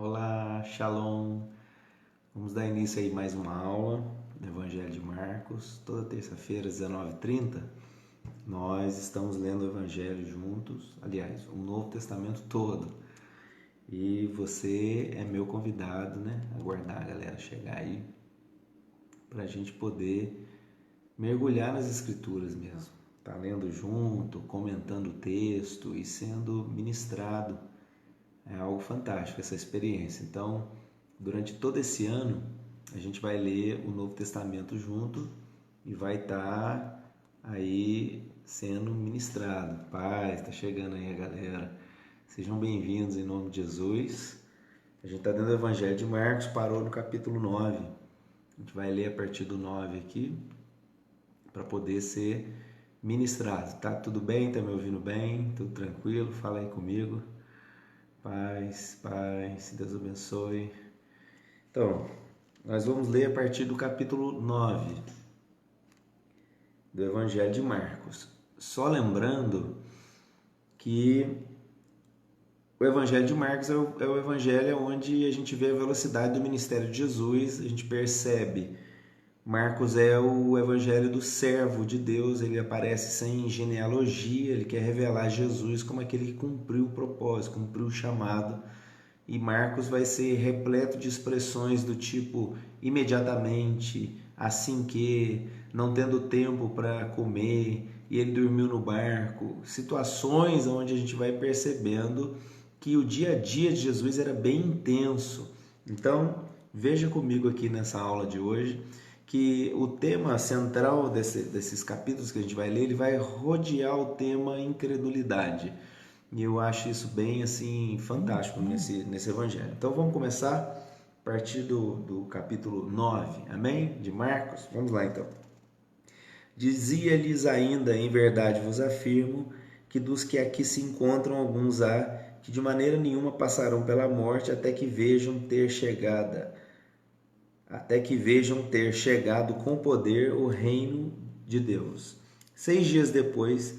Olá, Shalom. Vamos dar início aí mais uma aula do Evangelho de Marcos. Toda terça-feira, às 19h30, nós estamos lendo o Evangelho juntos. Aliás, o Novo Testamento todo. E você é meu convidado, né? Aguardar a galera chegar aí para a gente poder mergulhar nas Escrituras mesmo. Tá lendo junto, comentando o texto e sendo ministrado. É algo fantástico essa experiência. Então, durante todo esse ano, a gente vai ler o Novo Testamento junto e vai estar aí sendo ministrado. Paz, está chegando aí a galera. Sejam bem-vindos em nome de Jesus. A gente está dentro do Evangelho de Marcos, parou no capítulo 9. A gente vai ler a partir do 9 aqui para poder ser ministrado. Tá tudo bem? Tá me ouvindo bem? Tudo tranquilo? Fala aí comigo. Paz, Deus abençoe. Então, nós vamos ler a partir do capítulo 9 do Evangelho de Marcos. Só lembrando que o Evangelho de Marcos é o Evangelho onde a gente vê a velocidade do ministério de Jesus, a gente percebe. Marcos é o Evangelho do servo de Deus, ele aparece sem genealogia, ele quer revelar Jesus como aquele que cumpriu o propósito, cumpriu o chamado. E Marcos vai ser repleto de expressões do tipo imediatamente, assim que, não tendo tempo para comer, e ele dormiu no barco. Situações onde a gente vai percebendo que o dia a dia de Jesus era bem intenso. Então, veja comigo aqui nessa aula de hoje que o tema central desses capítulos que a gente vai ler, ele vai rodear o tema incredulidade. E eu acho isso bem assim fantástico nesse evangelho. Então vamos começar a partir do capítulo 9, amém? De Marcos. Vamos lá então. Dizia-lhes ainda, em verdade vos afirmo, que dos que aqui se encontram alguns há, que de maneira nenhuma passarão pela morte até que vejam ter chegado com poder o reino de Deus. 6 dias depois,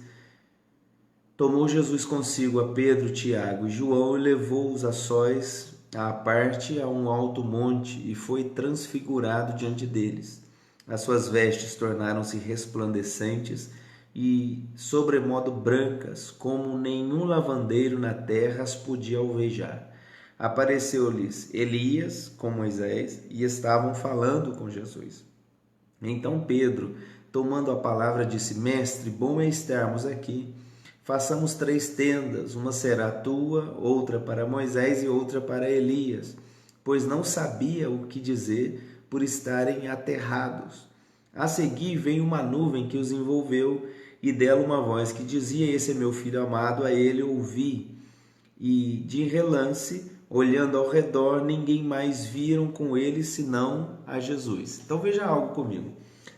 tomou Jesus consigo a Pedro, Tiago e João e levou-os a sós à parte a um alto monte e foi transfigurado diante deles. As suas vestes tornaram-se resplandecentes e sobremodo brancas, como nenhum lavandeiro na terra as podia alvejar. Apareceu-lhes Elias com Moisés e estavam falando com Jesus. Então Pedro, tomando a palavra, disse: Mestre, bom é estarmos aqui. Façamos 3 tendas, uma será tua, outra para Moisés e outra para Elias, pois não sabia o que dizer por estarem aterrados. A seguir veio uma nuvem que os envolveu e dela uma voz que dizia: Esse é meu filho amado, a ele ouvi. E de relance, olhando ao redor, ninguém mais viram com ele senão a Jesus. Então veja algo comigo.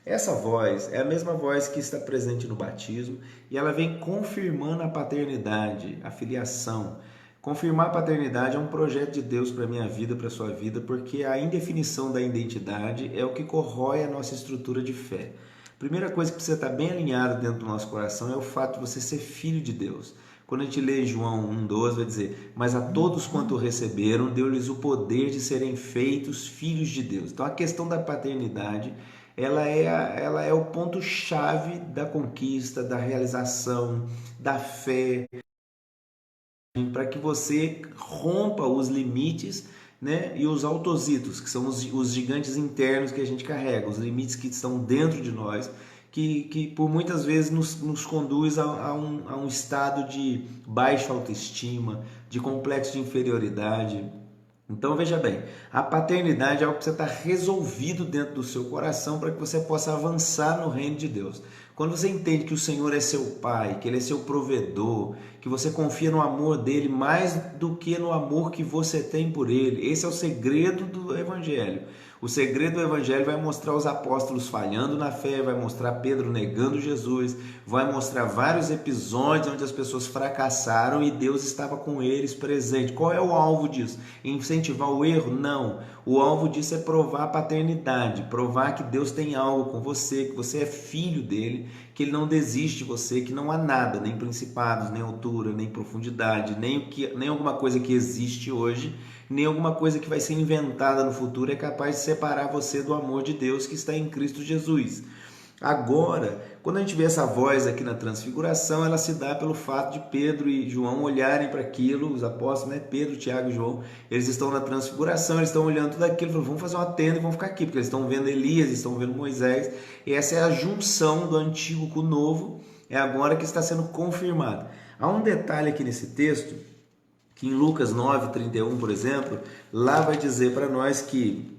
Essa voz é a mesma voz que está presente no batismo e ela vem confirmando a paternidade, a filiação. Confirmar a paternidade é um projeto de Deus para a minha vida, para a sua vida, porque a indefinição da identidade é o que corrói a nossa estrutura de fé. Primeira coisa que precisa estar bem alinhada dentro do nosso coração é o fato de você ser filho de Deus. Quando a gente lê João 1,12, vai dizer: mas a todos quanto receberam, deu-lhes o poder de serem feitos filhos de Deus. Então a questão da paternidade, ela é o ponto-chave da conquista, da realização, da fé, para que você rompa os limites, né, e os autozitos, que são os gigantes internos que a gente carrega, os limites que estão dentro de nós, que por muitas vezes nos conduz a um estado de baixa autoestima, de complexo de inferioridade. Então veja bem, a paternidade é algo que precisa estar resolvido dentro do seu coração para que você possa avançar no reino de Deus. Quando você entende que o Senhor é seu Pai, que Ele é seu provedor, que você confia no amor dEle mais do que no amor que você tem por Ele, esse é o segredo do Evangelho. O segredo do Evangelho vai mostrar os apóstolos falhando na fé, vai mostrar Pedro negando Jesus, vai mostrar vários episódios onde as pessoas fracassaram e Deus estava com eles presente. Qual é o alvo disso? Incentivar o erro? Não. O alvo disso é provar a paternidade, provar que Deus tem algo com você, que você é filho dele, que ele não desiste de você, que não há nada, nem principados, nem altura, nem profundidade, nem alguma coisa que existe hoje, nem alguma coisa que vai ser inventada no futuro é capaz de separar você do amor de Deus que está em Cristo Jesus. Agora, quando a gente vê essa voz aqui na transfiguração, ela se dá pelo fato de Pedro e João olharem para aquilo, os apóstolos, né? Pedro, Tiago e João, eles estão na transfiguração, eles estão olhando tudo aquilo, falam, vamos fazer uma tenda e vamos ficar aqui, porque eles estão vendo Elias, estão vendo Moisés, e essa é a junção do antigo com o novo, é agora que está sendo confirmado. Há um detalhe aqui nesse texto, que em Lucas 9:31, por exemplo, lá vai dizer para nós que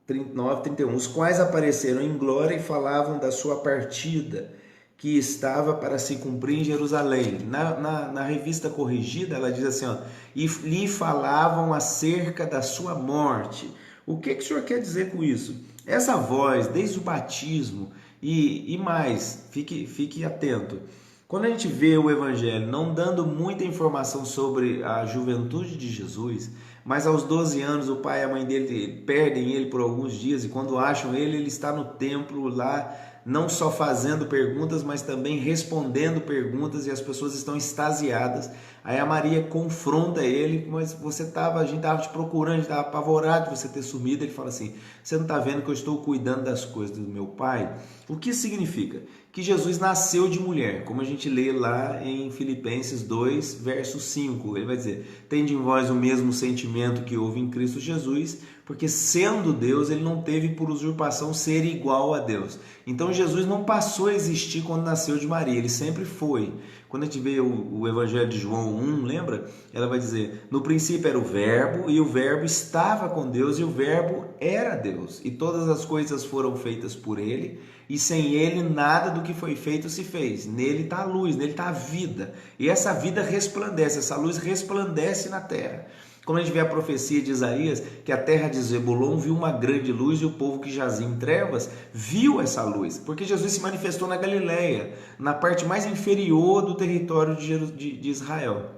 9:31, os quais apareceram em glória e falavam da sua partida, que estava para se cumprir em Jerusalém. Na revista corrigida, ela diz assim, ó, e lhe falavam acerca da sua morte. O que o senhor quer dizer com isso? Essa voz, desde o batismo e mais, fique atento. Quando a gente vê o Evangelho não dando muita informação sobre a juventude de Jesus, mas aos 12 anos o pai e a mãe dele perdem ele por alguns dias e quando acham ele, ele está no templo lá, não só fazendo perguntas, mas também respondendo perguntas e as pessoas estão extasiadas. Aí a Maria confronta ele, mas a gente estava te procurando, a gente estava apavorado de você ter sumido. Ele fala assim, você não está vendo que eu estou cuidando das coisas do meu pai? O que significa? Que Jesus nasceu de mulher, como a gente lê lá em Filipenses 2, verso 5. Ele vai dizer, tende em vós o mesmo sentimento que houve em Cristo Jesus, porque sendo Deus, ele não teve por usurpação ser igual a Deus. Então Jesus não passou a existir quando nasceu de Maria, ele sempre foi. Quando a gente vê o Evangelho de João 1, lembra? Ela vai dizer, no princípio era o verbo, e o verbo estava com Deus, e o verbo era Deus. E todas as coisas foram feitas por ele, e sem ele nada do que foi feito se fez. Nele está a luz, nele está a vida. E essa vida resplandece, essa luz resplandece na terra. Quando a gente vê a profecia de Isaías, que a terra de Zebulon viu uma grande luz e o povo que jazia em trevas viu essa luz, porque Jesus se manifestou na Galileia, na parte mais inferior do território de Israel.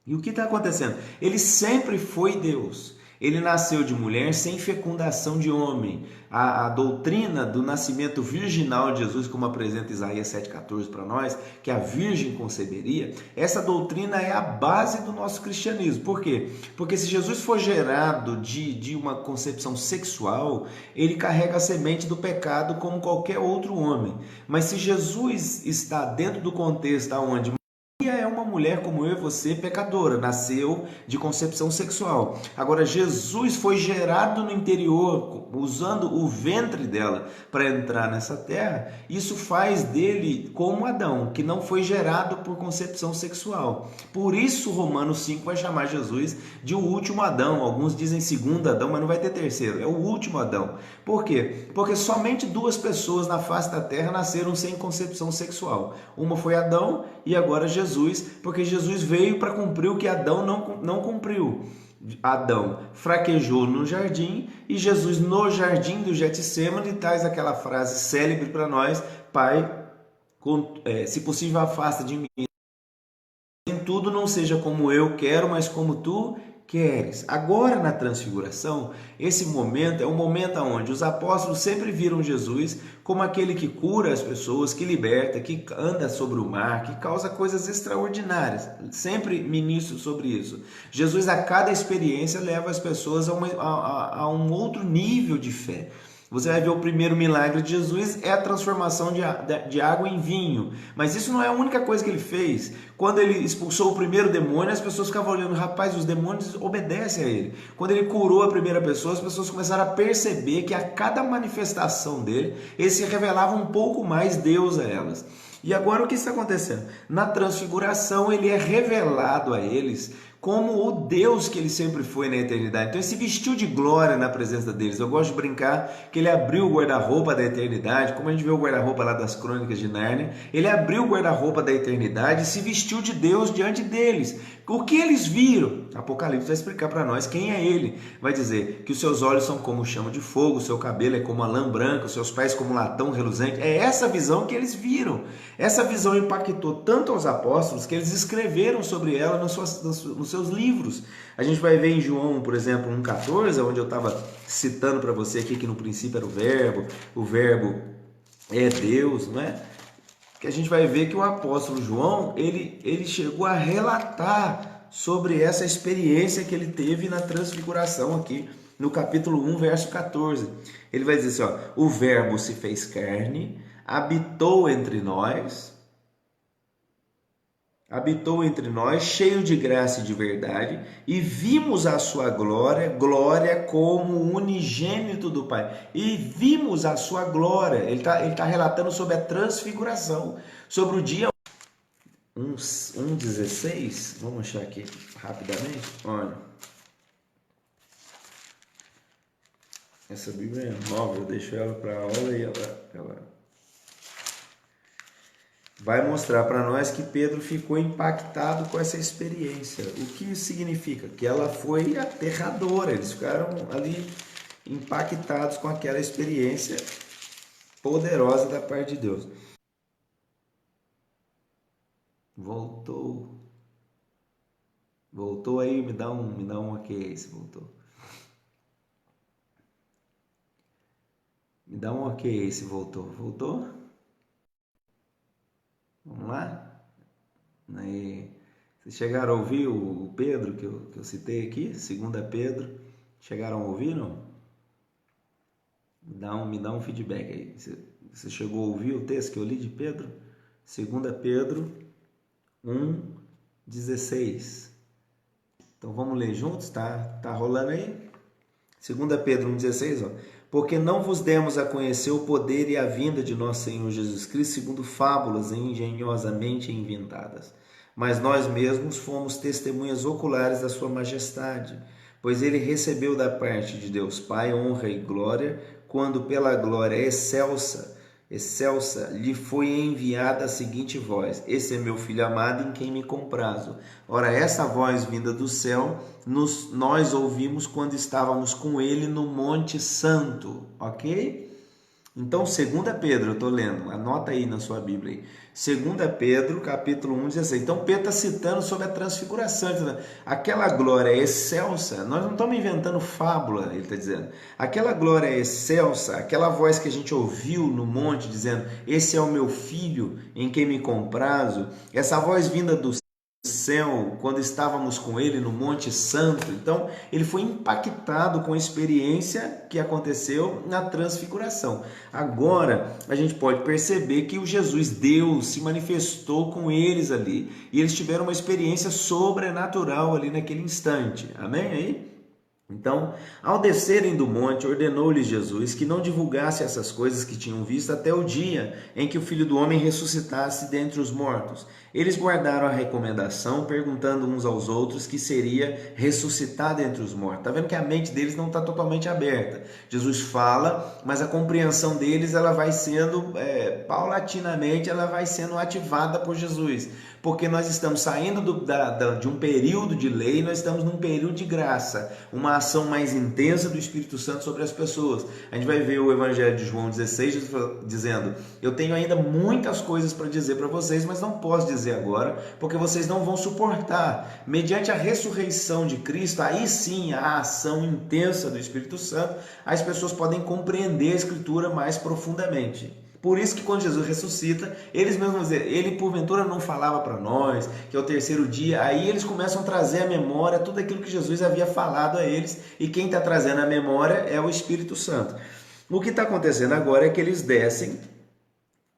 E o que está acontecendo? Ele sempre foi Deus. Ele nasceu de mulher sem fecundação de homem. A doutrina do nascimento virginal de Jesus, como apresenta Isaías 7,14 para nós, que a virgem conceberia, essa doutrina é a base do nosso cristianismo. Por quê? Porque se Jesus for gerado de uma concepção sexual, ele carrega a semente do pecado como qualquer outro homem. Mas se Jesus está dentro do contexto onde Maria é uma mulher como eu e você, pecadora, nasceu de concepção sexual. Agora, Jesus foi gerado no interior, usando o ventre dela para entrar nessa terra. Isso faz dele como Adão, que não foi gerado por concepção sexual. Por isso, Romanos 5 vai chamar Jesus de o último Adão. Alguns dizem segundo Adão, mas não vai ter terceiro. É o último Adão. Por quê? Porque somente duas pessoas na face da terra nasceram sem concepção sexual. Uma foi Adão e agora Jesus, porque Jesus veio para cumprir o que Adão não cumpriu. Adão fraquejou no jardim e Jesus no jardim do Getsêmani traz aquela frase célebre para nós, Pai, se possível afasta de mim, em tudo não seja como eu quero, mas como tu queres. Agora na transfiguração, esse momento é um momento onde os apóstolos sempre viram Jesus como aquele que cura as pessoas, que liberta, que anda sobre o mar, que causa coisas extraordinárias. Sempre ministro sobre isso. Jesus a cada experiência leva as pessoas a um outro nível de fé. Você vai ver o primeiro milagre de Jesus é a transformação de água em vinho. Mas isso não é a única coisa que ele fez. Quando ele expulsou o primeiro demônio, as pessoas ficavam olhando, rapaz, os demônios obedecem a ele. Quando ele curou a primeira pessoa, as pessoas começaram a perceber que a cada manifestação dele, ele se revelava um pouco mais Deus a elas. E agora o que está acontecendo? Na transfiguração ele é revelado a eles como o Deus que ele sempre foi na eternidade. Então ele se vestiu de glória na presença deles. Eu gosto de brincar que ele abriu o guarda-roupa da eternidade, como a gente vê o guarda-roupa lá das Crônicas de Nárnia. Ele abriu o guarda-roupa da eternidade e se vestiu de Deus diante deles. O que eles viram? Apocalipse vai explicar para nós quem é ele. Vai dizer que os seus olhos são como chama de fogo, o seu cabelo é como a lã branca, os seus pés como latão reluzente. É essa visão que eles viram. Essa visão impactou tanto aos apóstolos que eles escreveram sobre ela nos seus livros. A gente vai ver em João, por exemplo, 1,14, onde eu estava citando para você aqui que no princípio era o verbo é Deus, não é? que a gente vai ver que o apóstolo João, ele chegou a relatar sobre essa experiência que ele teve na transfiguração aqui, no capítulo 1, verso 14. Ele vai dizer assim, ó, o verbo se fez carne, habitou entre nós, cheio de graça e de verdade, e vimos a sua glória, glória como unigênito do Pai. E vimos a sua glória. Ele tá relatando sobre a transfiguração, sobre o dia 1:16. Vamos achar aqui rapidamente. Olha, essa Bíblia é nova, eu deixo ela para a aula e ela vai mostrar para nós que Pedro ficou impactado com essa experiência. O que isso significa? Que ela foi aterradora, eles ficaram ali impactados com aquela experiência poderosa da parte de Deus. Voltou aí, me dá um ok se voltou. Me dá um ok se voltou? Vamos lá? Aí, vocês chegaram a ouvir o Pedro que eu citei aqui? 2 Pedro. Chegaram a ouvir, não? Me dá um feedback aí. Você chegou a ouvir o texto que eu li de Pedro? 2 Pedro 1:16. Então vamos ler juntos? Tá rolando aí? 2 Pedro 1:16, ó. Porque não vos demos a conhecer o poder e a vinda de nosso Senhor Jesus Cristo segundo fábulas engenhosamente inventadas, mas nós mesmos fomos testemunhas oculares da sua majestade, pois ele recebeu da parte de Deus Pai honra e glória, quando pela glória excelsa lhe foi enviada a seguinte voz: esse é meu filho amado em quem me comprazo. Ora, essa voz vinda do céu nós ouvimos quando estávamos com ele no Monte Santo, ok? Então, 2 Pedro, eu estou lendo, anota aí na sua Bíblia. 2 Pedro, capítulo 1:16. Então, Pedro está citando sobre a transfiguração. Aquela glória excelsa, nós não estamos inventando fábula, ele está dizendo. Aquela glória excelsa, aquela voz que a gente ouviu no monte, dizendo, esse é o meu filho em quem me comprazo, essa voz vinda do céu, quando estávamos com ele no Monte Santo. Então, ele foi impactado com a experiência que aconteceu na transfiguração. Agora, a gente pode perceber que o Jesus, Deus, se manifestou com eles ali, e eles tiveram uma experiência sobrenatural ali naquele instante. Amém? Aí? Então, ao descerem do monte, ordenou-lhes Jesus que não divulgasse essas coisas que tinham visto até o dia em que o Filho do Homem ressuscitasse dentre os mortos. Eles guardaram a recomendação, perguntando uns aos outros que seria ressuscitado entre os mortos. Está vendo que a mente deles não está totalmente aberta. Jesus fala, mas a compreensão deles ela vai sendo, paulatinamente, ela vai sendo ativada por Jesus. Porque nós estamos saindo de um período de lei, nós estamos num período de graça, uma ação mais intensa do Espírito Santo sobre as pessoas. A gente vai ver o Evangelho de João 16 dizendo, eu tenho ainda muitas coisas para dizer para vocês, mas não posso dizer agora, porque vocês não vão suportar. Mediante a ressurreição de Cristo, aí sim a ação intensa do Espírito Santo, as pessoas podem compreender a Escritura mais profundamente. Por isso que quando Jesus ressuscita, eles mesmos dizem, ele porventura não falava para nós que é o terceiro dia, aí eles começam a trazer à memória tudo aquilo que Jesus havia falado a eles, e quem está trazendo a memória é o Espírito Santo. O que está acontecendo agora é que eles descem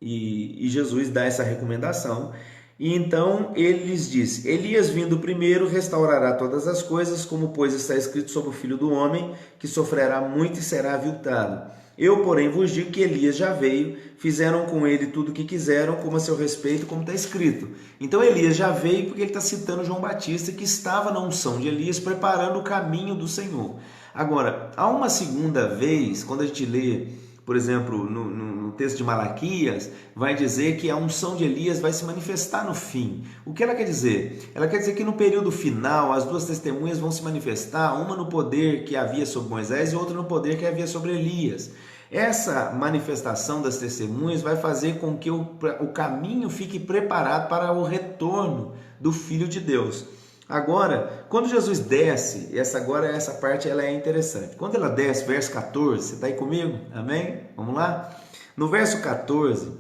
e Jesus dá essa recomendação, e então ele lhes disse, Elias vindo primeiro restaurará todas as coisas, como pois está escrito sobre o Filho do Homem, que sofrerá muito e será aviltado. Eu, porém, vos digo que Elias já veio, fizeram com ele tudo o que quiseram, como a seu respeito, como está escrito. Então Elias já veio porque ele está citando João Batista, que estava na unção de Elias, preparando o caminho do Senhor. Agora, há uma segunda vez, quando a gente lê, por exemplo, no texto de Malaquias, vai dizer que a unção de Elias vai se manifestar no fim. O que ela quer dizer? Ela quer dizer que no período final, as duas testemunhas vão se manifestar, uma no poder que havia sobre Moisés e outra no poder que havia sobre Elias. Essa manifestação das testemunhas vai fazer com que o caminho fique preparado para o retorno do Filho de Deus. Agora, quando Jesus desce, essa parte ela é interessante. Quando ela desce, verso 14, você está aí comigo? Amém? Vamos lá? No verso 14,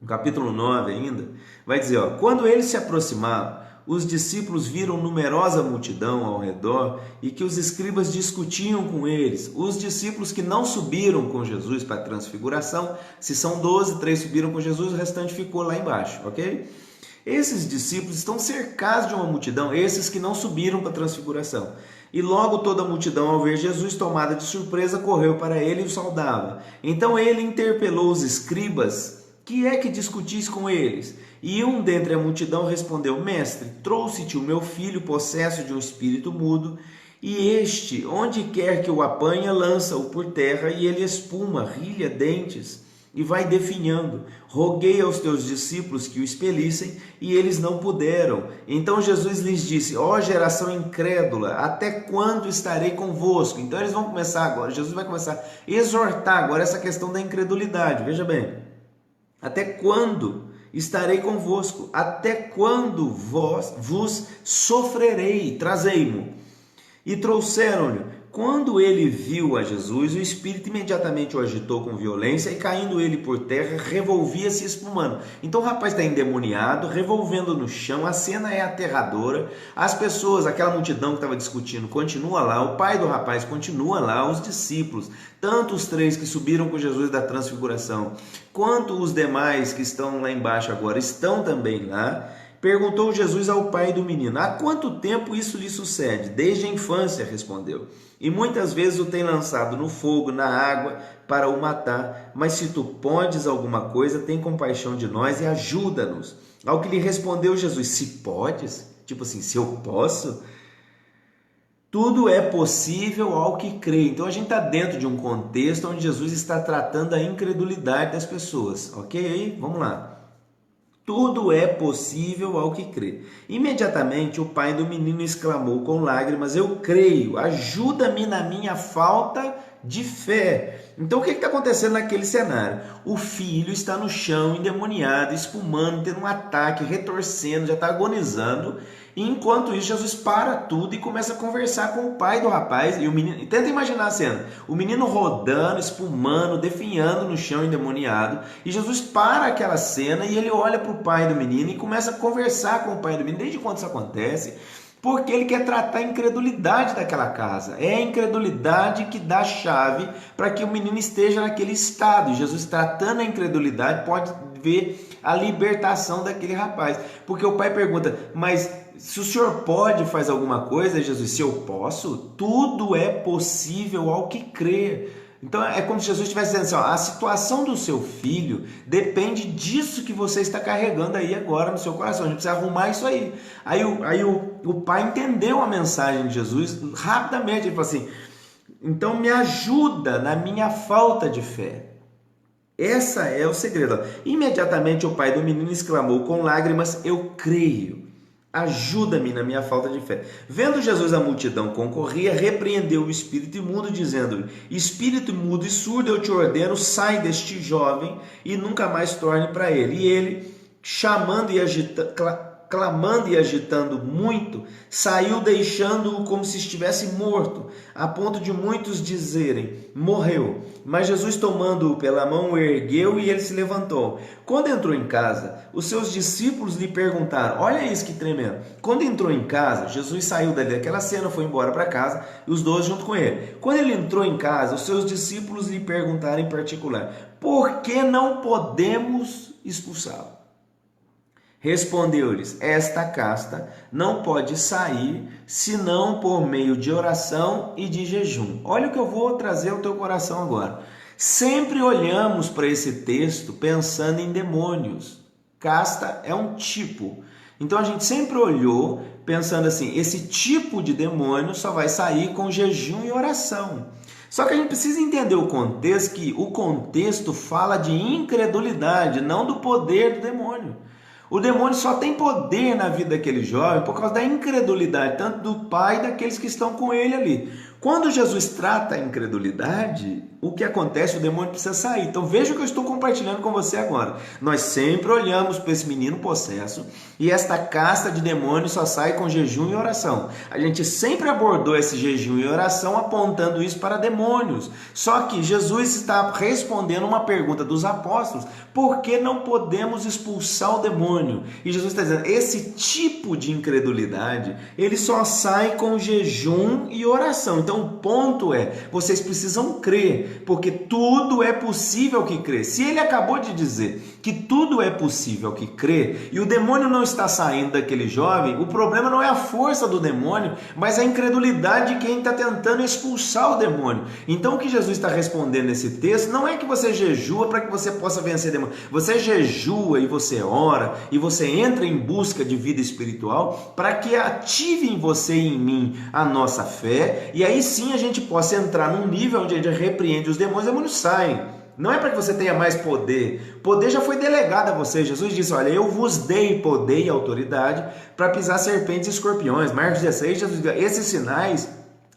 no capítulo 9 ainda, vai dizer, ó, quando eles se aproximaram, os discípulos viram numerosa multidão ao redor e que os escribas discutiam com eles. Os discípulos que não subiram com Jesus para a transfiguração, se são 12, 3 subiram com Jesus, o restante ficou lá embaixo, ok? Esses discípulos estão cercados de uma multidão, esses que não subiram para a transfiguração. E logo toda a multidão, ao ver Jesus tomada de surpresa, correu para ele e o saudava. Então ele interpelou os escribas: que é que discutis com eles? E um dentre a multidão respondeu: Mestre, trouxe-te o meu filho possesso de um espírito mudo, e este, onde quer que o apanha, lança-o por terra, e ele espuma, rilha dentes, e vai definhando. Roguei aos teus discípulos que o expelissem, e eles não puderam. Então Jesus lhes disse: ó geração incrédula, até quando estarei convosco? Então eles vão começar agora, Jesus vai começar a exortar agora essa questão da incredulidade. Veja bem, até quando estarei convosco? Até quando vos sofrerei? Trazei-mo. E trouxeram-lhe. Quando ele viu a Jesus, o espírito imediatamente o agitou com violência e, caindo ele por terra, revolvia-se espumando. Então o rapaz está endemoniado, revolvendo no chão, a cena é aterradora, as pessoas, aquela multidão que estava discutindo, continua lá, o pai do rapaz continua lá, os discípulos, tanto os 3 que subiram com Jesus da transfiguração, quanto os demais que estão lá embaixo agora, estão também lá. Perguntou Jesus ao pai do menino: há quanto tempo isso lhe sucede? Desde a infância, respondeu. E muitas vezes o tem lançado no fogo, na água, para o matar. Mas se tu podes alguma coisa, tem compaixão de nós e ajuda-nos. Ao que lhe respondeu Jesus: se podes? Tipo assim, se eu posso? Tudo é possível ao que crê. Então a gente está dentro de um contexto onde Jesus está tratando a incredulidade das pessoas. Ok? Vamos lá. Tudo é possível ao que crê. Imediatamente o pai do menino exclamou com lágrimas: eu creio, ajuda-me na minha falta de fé. Então o que está acontecendo naquele cenário? O filho está no chão, endemoniado, espumando, tendo um ataque, retorcendo, já está agonizando. E enquanto isso, Jesus para tudo e começa a conversar com o pai do rapaz. E o menino, tenta imaginar a cena: o menino rodando, espumando, definhando no chão, endemoniado. E Jesus para aquela cena e ele olha para o pai do menino e começa a conversar com o pai do menino. Desde quando isso acontece? Porque ele quer tratar a incredulidade daquela casa. É a incredulidade que dá a chave para que o menino esteja naquele estado. E Jesus, tratando a incredulidade, pode ver a libertação daquele rapaz. Porque o pai pergunta: mas se o senhor pode fazer alguma coisa? Jesus: se eu posso, tudo é possível ao que crer. Então é como se Jesus estivesse dizendo assim: ó, a situação do seu filho depende disso que você está carregando aí agora no seu coração. A gente precisa arrumar isso aí. Aí o pai entendeu a mensagem de Jesus rapidamente. Ele falou assim: então me ajuda na minha falta de fé. Essa é o segredo. Imediatamente o pai do menino exclamou com lágrimas: eu creio. Ajuda-me na minha falta de fé. Vendo Jesus a multidão concorria, repreendeu o espírito imundo, dizendo-lhe: espírito mudo e surdo, eu te ordeno, sai deste jovem e nunca mais torne para ele. E ele, clamando e agitando muito, saiu, deixando-o como se estivesse morto, a ponto de muitos dizerem: morreu. Mas Jesus, tomando-o pela mão, o ergueu e ele se levantou. Quando entrou em casa, os seus discípulos lhe perguntaram: olha isso que tremendo. Quando entrou em casa, Jesus saiu daquela cena, foi embora para casa, e os 12 junto com ele. Quando ele entrou em casa, os seus discípulos lhe perguntaram em particular: por que não podemos expulsá-lo? Respondeu-lhes: esta casta não pode sair senão por meio de oração e de jejum. Olha o que eu vou trazer ao teu coração agora. Sempre olhamos para esse texto pensando em demônios. Casta é um tipo. Então a gente sempre olhou pensando assim: esse tipo de demônio só vai sair com jejum e oração. Só que a gente precisa entender o contexto, que o contexto fala de incredulidade, não do poder do demônio. O demônio só tem poder na vida daquele jovem por causa da incredulidade, tanto do pai e daqueles que estão com ele ali. Quando Jesus trata a incredulidade, o que acontece? O demônio precisa sair. Então veja o que eu estou compartilhando com você agora. Nós sempre olhamos para esse menino possesso e esta casta de demônios só sai com jejum e oração. A gente sempre abordou esse jejum e oração apontando isso para demônios. Só que Jesus está respondendo uma pergunta dos apóstolos: por que não podemos expulsar o demônio? E Jesus está dizendo, esse tipo de incredulidade, ele só sai com jejum e oração. Então o ponto é, vocês precisam crer, porque tudo é possível que crê. Se ele acabou de dizer que tudo é possível que crê, e o demônio não está saindo daquele jovem, o problema não é a força do demônio, mas a incredulidade de quem está tentando expulsar o demônio. Então o que Jesus está respondendo nesse texto não é que você jejua para que você possa vencer demônio. Você jejua e você ora e você entra em busca de vida espiritual para que ative em você e em mim a nossa fé, e aí sim a gente possa entrar num nível onde a gente repreende os demônios saem. Não é para que você tenha mais poder. Poder já foi delegado a você. Jesus disse, olha, eu vos dei poder e autoridade para pisar serpentes e escorpiões. Marcos 16, Jesus diz, esses sinais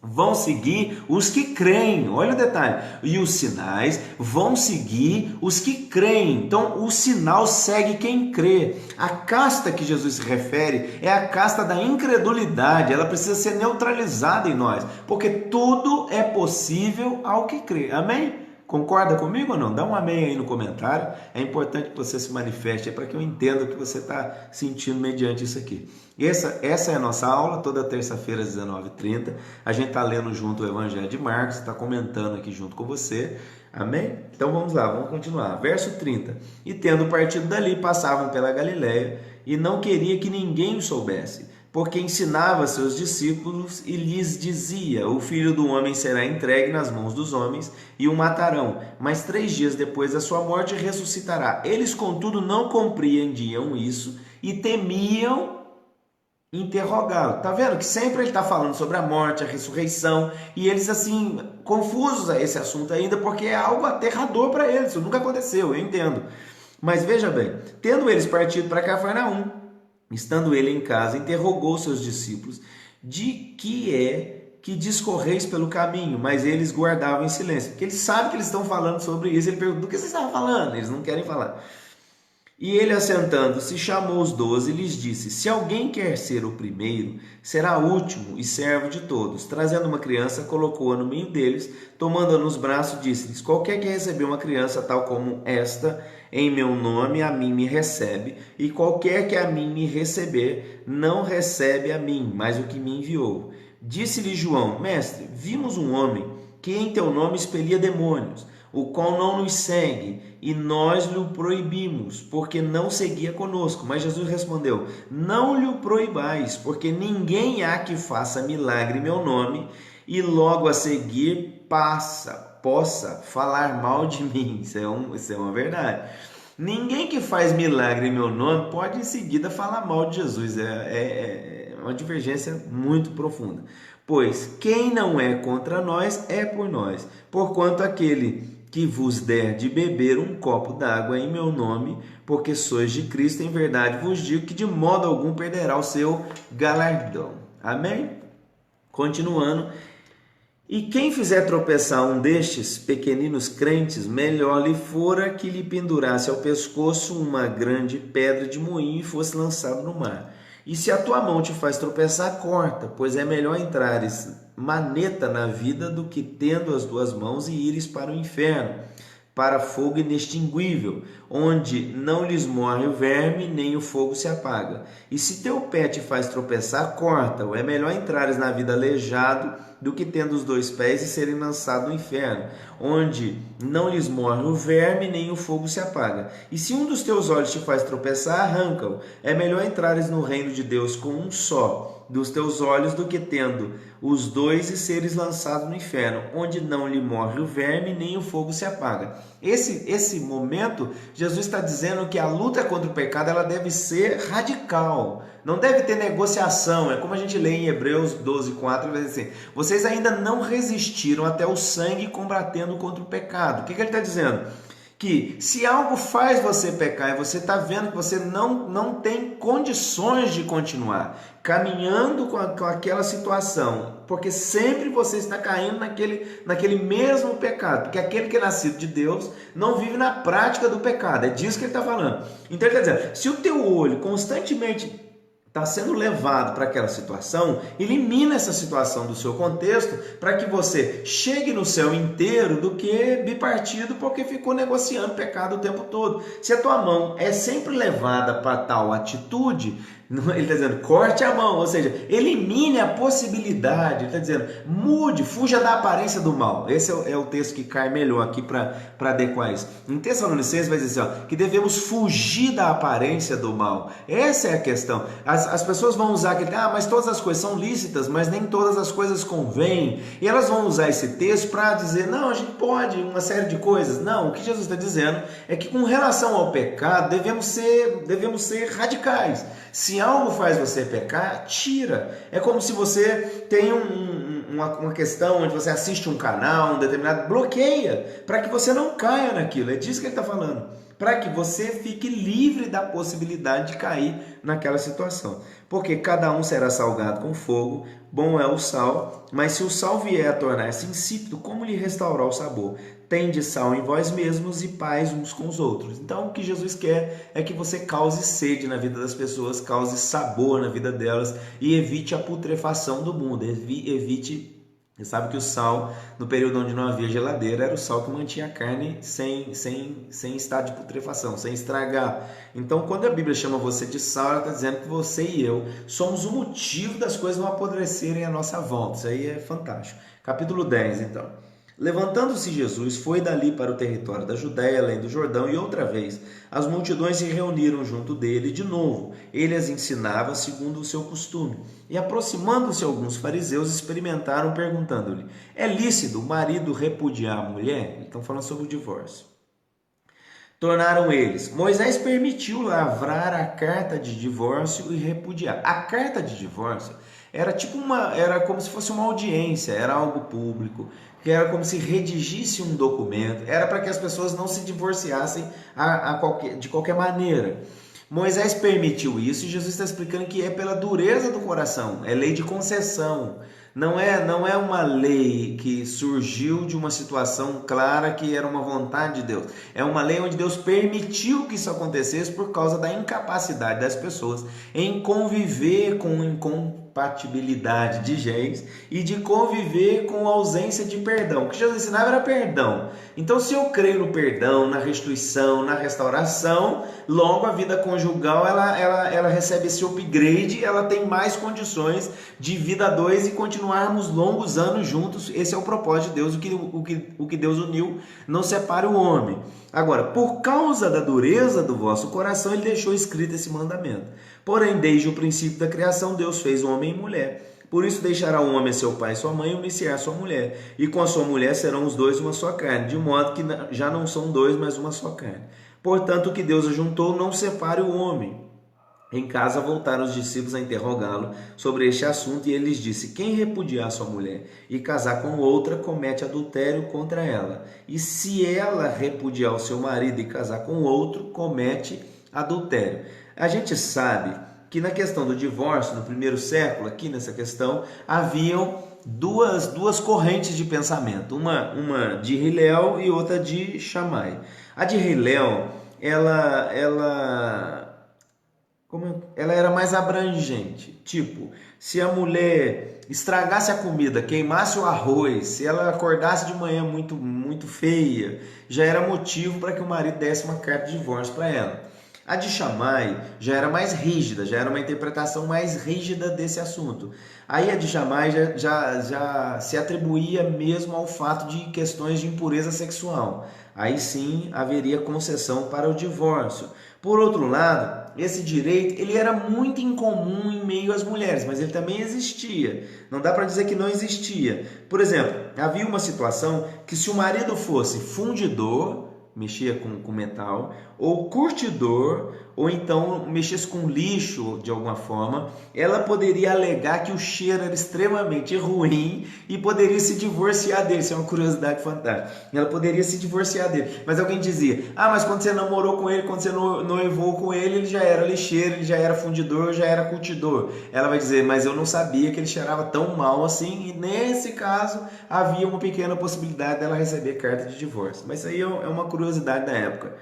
vão seguir os que creem. Olha o detalhe. E os sinais vão seguir os que creem. Então, o sinal segue quem crê. A casta que Jesus se refere é a casta da incredulidade. Ela precisa ser neutralizada em nós, porque tudo é possível ao que crê. Amém? Concorda comigo ou não? Dá um amém aí no comentário. É importante que você se manifeste para que eu entenda o que você está sentindo mediante isso aqui. Essa é a nossa aula, toda terça-feira às 19h30. A gente está lendo junto o Evangelho de Marcos, está comentando aqui junto com você. Amém? Então vamos lá, vamos continuar. Verso 30. E tendo partido dali, passavam pela Galiléia e não queria que ninguém o soubesse, porque ensinava seus discípulos e lhes dizia, o Filho do Homem será entregue nas mãos dos homens e o matarão, mas 3 dias depois da sua morte ressuscitará. Eles, contudo, não compreendiam isso e temiam interrogá-lo. Tá vendo que sempre ele está falando sobre a morte, a ressurreição, e eles assim, confusos a esse assunto ainda, porque é algo aterrador para eles, isso nunca aconteceu, eu entendo. Mas veja bem, tendo eles partido para Cafarnaum, estando ele em casa, interrogou seus discípulos, de que é que discorreis pelo caminho, mas eles guardavam em silêncio, porque eles sabem que eles estão falando sobre isso. Ele pergunta, do que vocês estavam falando? Eles não querem falar. E ele, assentando-se, chamou os 12 e lhes disse, se alguém quer ser o primeiro, será último e servo de todos. Trazendo uma criança, colocou-a no meio deles, tomando-a nos braços, disse-lhes, qualquer que receber uma criança tal como esta, em meu nome, a mim me recebe, e qualquer que a mim me receber, não recebe a mim, mas o que me enviou. Disse-lhe João, mestre, vimos um homem que em teu nome expelia demônios, o qual não nos segue, e nós lhe proibimos, porque não seguia conosco. Mas Jesus respondeu, não lhe proibais, porque ninguém há que faça milagre em meu nome, e logo a seguir possa falar mal de mim. Isso é uma verdade. Ninguém que faz milagre em meu nome pode em seguida falar mal de Jesus. É uma divergência muito profunda. Pois quem não é contra nós é por nós. Porquanto aquele que vos der de beber um copo d'água em meu nome, porque sois de Cristo, em verdade vos digo que de modo algum perderá o seu galardão. Amém? Continuando. E quem fizer tropeçar um destes pequeninos crentes, melhor lhe fora que lhe pendurasse ao pescoço uma grande pedra de moinho e fosse lançado no mar. E se a tua mão te faz tropeçar, corta, pois é melhor entrares maneta na vida do que tendo as 2 mãos e ires para o inferno, para fogo inextinguível, onde não lhes morre o verme, nem o fogo se apaga. E se teu pé te faz tropeçar, corta-o. É melhor entrares na vida aleijado do que tendo os 2 pés e serem lançados no inferno, onde não lhes morre o verme, nem o fogo se apaga. E se um dos teus olhos te faz tropeçar, arranca-o. É melhor entrares no reino de Deus com um só dos teus olhos do que tendo os 2 e seres lançados no inferno, onde não lhe morre o verme, nem o fogo se apaga. Esse momento, Jesus está dizendo que a luta contra o pecado ela deve ser radical, não deve ter negociação. É como a gente lê em Hebreus 12:4, vai dizer assim, vocês ainda não resistiram até o sangue combatendo contra o pecado. O que ele está dizendo? que se algo faz você pecar e você está vendo que você não tem condições de continuar caminhando com aquela situação, porque sempre você está caindo naquele mesmo pecado, porque aquele que é nascido de Deus não vive na prática do pecado, é disso que ele está falando. Então ele está dizendo, se o teu olho constantemente está sendo levado para aquela situação, elimina essa situação do seu contexto para que você chegue no céu inteiro do que bipartido porque ficou negociando pecado o tempo todo. Se a tua mão é sempre levada para tal atitude, ele está dizendo, corte a mão, ou seja, elimine a possibilidade, ele está dizendo, mude, fuja da aparência do mal. Esse é o texto que cai melhor aqui para adequar isso. Em Tessalonicenses vai dizer assim, ó, que devemos fugir da aparência do mal. Essa é a questão. As pessoas vão usar aquele, mas todas as coisas são lícitas, mas nem todas as coisas convêm. E elas vão usar esse texto para dizer, não, a gente pode uma série de coisas. Não, o que Jesus está dizendo é que com relação ao pecado, devemos ser radicais. Se algo faz você pecar, tira. É como se você tem uma questão onde você assiste um canal, um determinado, bloqueia, para que você não caia naquilo. É disso que ele está falando. Para que você fique livre da possibilidade de cair naquela situação. Porque cada um será salgado com fogo, bom é o sal, mas se o sal vier a tornar-se insípido, como lhe restaurar o sabor? Tende sal em vós mesmos e paz uns com os outros. Então, o que Jesus quer é que você cause sede na vida das pessoas, cause sabor na vida delas e evite a putrefação do mundo, evite... Você sabe que o sal, no período onde não havia geladeira, era o sal que mantinha a carne sem estado de putrefação, sem estragar. Então, quando a Bíblia chama você de sal, ela está dizendo que você e eu somos o motivo das coisas não apodrecerem à nossa volta. Isso aí é fantástico. Capítulo 10, então. Levantando-se Jesus, foi dali para o território da Judéia, além do Jordão, e outra vez as multidões se reuniram junto dele de novo. Ele as ensinava segundo o seu costume. E aproximando-se alguns fariseus, experimentaram, perguntando-lhe, é lícito o marido repudiar a mulher? Eles estão falando sobre o divórcio. Tornaram eles, Moisés permitiu lavrar a carta de divórcio e repudiar. A carta de divórcio era como se fosse uma audiência, era algo público, que era como se redigisse um documento, era para que as pessoas não se divorciassem de qualquer maneira. Moisés permitiu isso e Jesus está explicando que é pela dureza do coração, é lei de concessão. Não é uma lei que surgiu de uma situação clara que era uma vontade de Deus. É uma lei onde Deus permitiu que isso acontecesse por causa da incapacidade das pessoas em conviver com incompatibilidade de genes e de conviver com ausência de perdão. O que Jesus ensinava era perdão. Então, se eu creio no perdão, na restituição, na restauração, logo a vida conjugal ela recebe esse upgrade, ela tem mais condições de vida a dois e continuarmos longos anos juntos. Esse é o propósito de Deus, o que Deus uniu, não separa o homem. Agora, por causa da dureza do vosso coração, ele deixou escrito esse mandamento. Porém, desde o princípio da criação, Deus fez homem e mulher. Por isso deixará o homem seu pai e sua mãe e unir-se-á sua mulher. E com a sua mulher serão os dois uma só carne, de modo que já não são dois, mas uma só carne. Portanto, o que Deus ajuntou, não separe o homem. Em casa voltaram os discípulos a interrogá-lo sobre este assunto e ele lhes disse, quem repudiar sua mulher e casar com outra, comete adultério contra ela. E se ela repudiar o seu marido e casar com outro, comete adultério. A gente sabe que na questão do divórcio, no primeiro século, aqui nessa questão, haviam duas correntes de pensamento, uma de Hillel e outra de Shammai. A de Hillel, ela era mais abrangente, tipo, se a mulher estragasse a comida, queimasse o arroz, se ela acordasse de manhã muito, muito feia, já era motivo para que o marido desse uma carta de divórcio para ela. A de Shammai já era mais rígida, já era uma interpretação mais rígida desse assunto. Aí a de Shammai já se atribuía mesmo ao fato de questões de impureza sexual. Aí sim haveria concessão para o divórcio. Por outro lado, esse direito ele era muito incomum em meio às mulheres, mas ele também existia. Não dá para dizer que não existia. Por exemplo, havia uma situação que se o marido fosse fundidor, mexia com metal, ou curtidor, ou então mexesse com lixo de alguma forma, ela poderia alegar que o cheiro era extremamente ruim e poderia se divorciar dele. Isso é uma curiosidade fantástica. Ela poderia se divorciar dele. Mas alguém dizia: ah, mas quando você namorou com ele, quando você noivou com ele já era lixeiro, ele já era fundidor, já era curtidor. Ela vai dizer: mas eu não sabia que ele cheirava tão mal assim, e nesse caso havia uma pequena possibilidade dela receber carta de divórcio. Mas isso aí é uma curiosidade da época.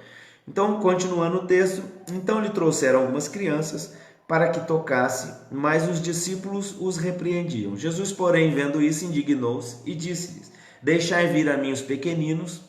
Então, continuando o texto, então lhe trouxeram algumas crianças para que tocasse, mas os discípulos os repreendiam. Jesus, porém, vendo isso, indignou-se e disse-lhes: deixai vir a mim os pequeninos,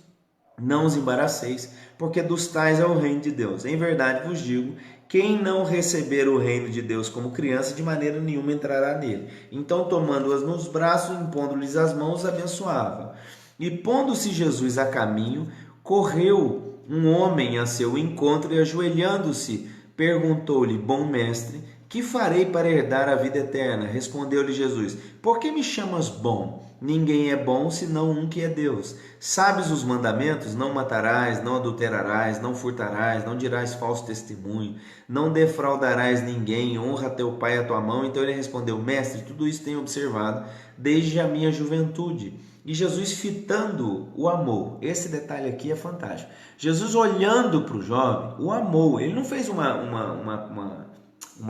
não os embaraceis, porque dos tais é o reino de Deus. Em verdade vos digo, quem não receber o reino de Deus como criança, de maneira nenhuma entrará nele. Então, tomando-as nos braços, impondo-lhes as mãos, abençoava. E pondo-se Jesus a caminho, correu um homem a seu encontro e, ajoelhando-se, perguntou-lhe: bom mestre, que farei para herdar a vida eterna? Respondeu-lhe Jesus: por que me chamas bom? Ninguém é bom senão um que é Deus. Sabes os mandamentos? Não matarás, não adulterarás, não furtarás, não dirás falso testemunho, não defraudarás ninguém, honra teu pai e a tua mãe. Então ele respondeu: mestre, tudo isso tenho observado desde a minha juventude. E Jesus, fitando, o amou. Esse detalhe aqui é fantástico. Jesus, olhando para o jovem, o amou. Ele não fez uma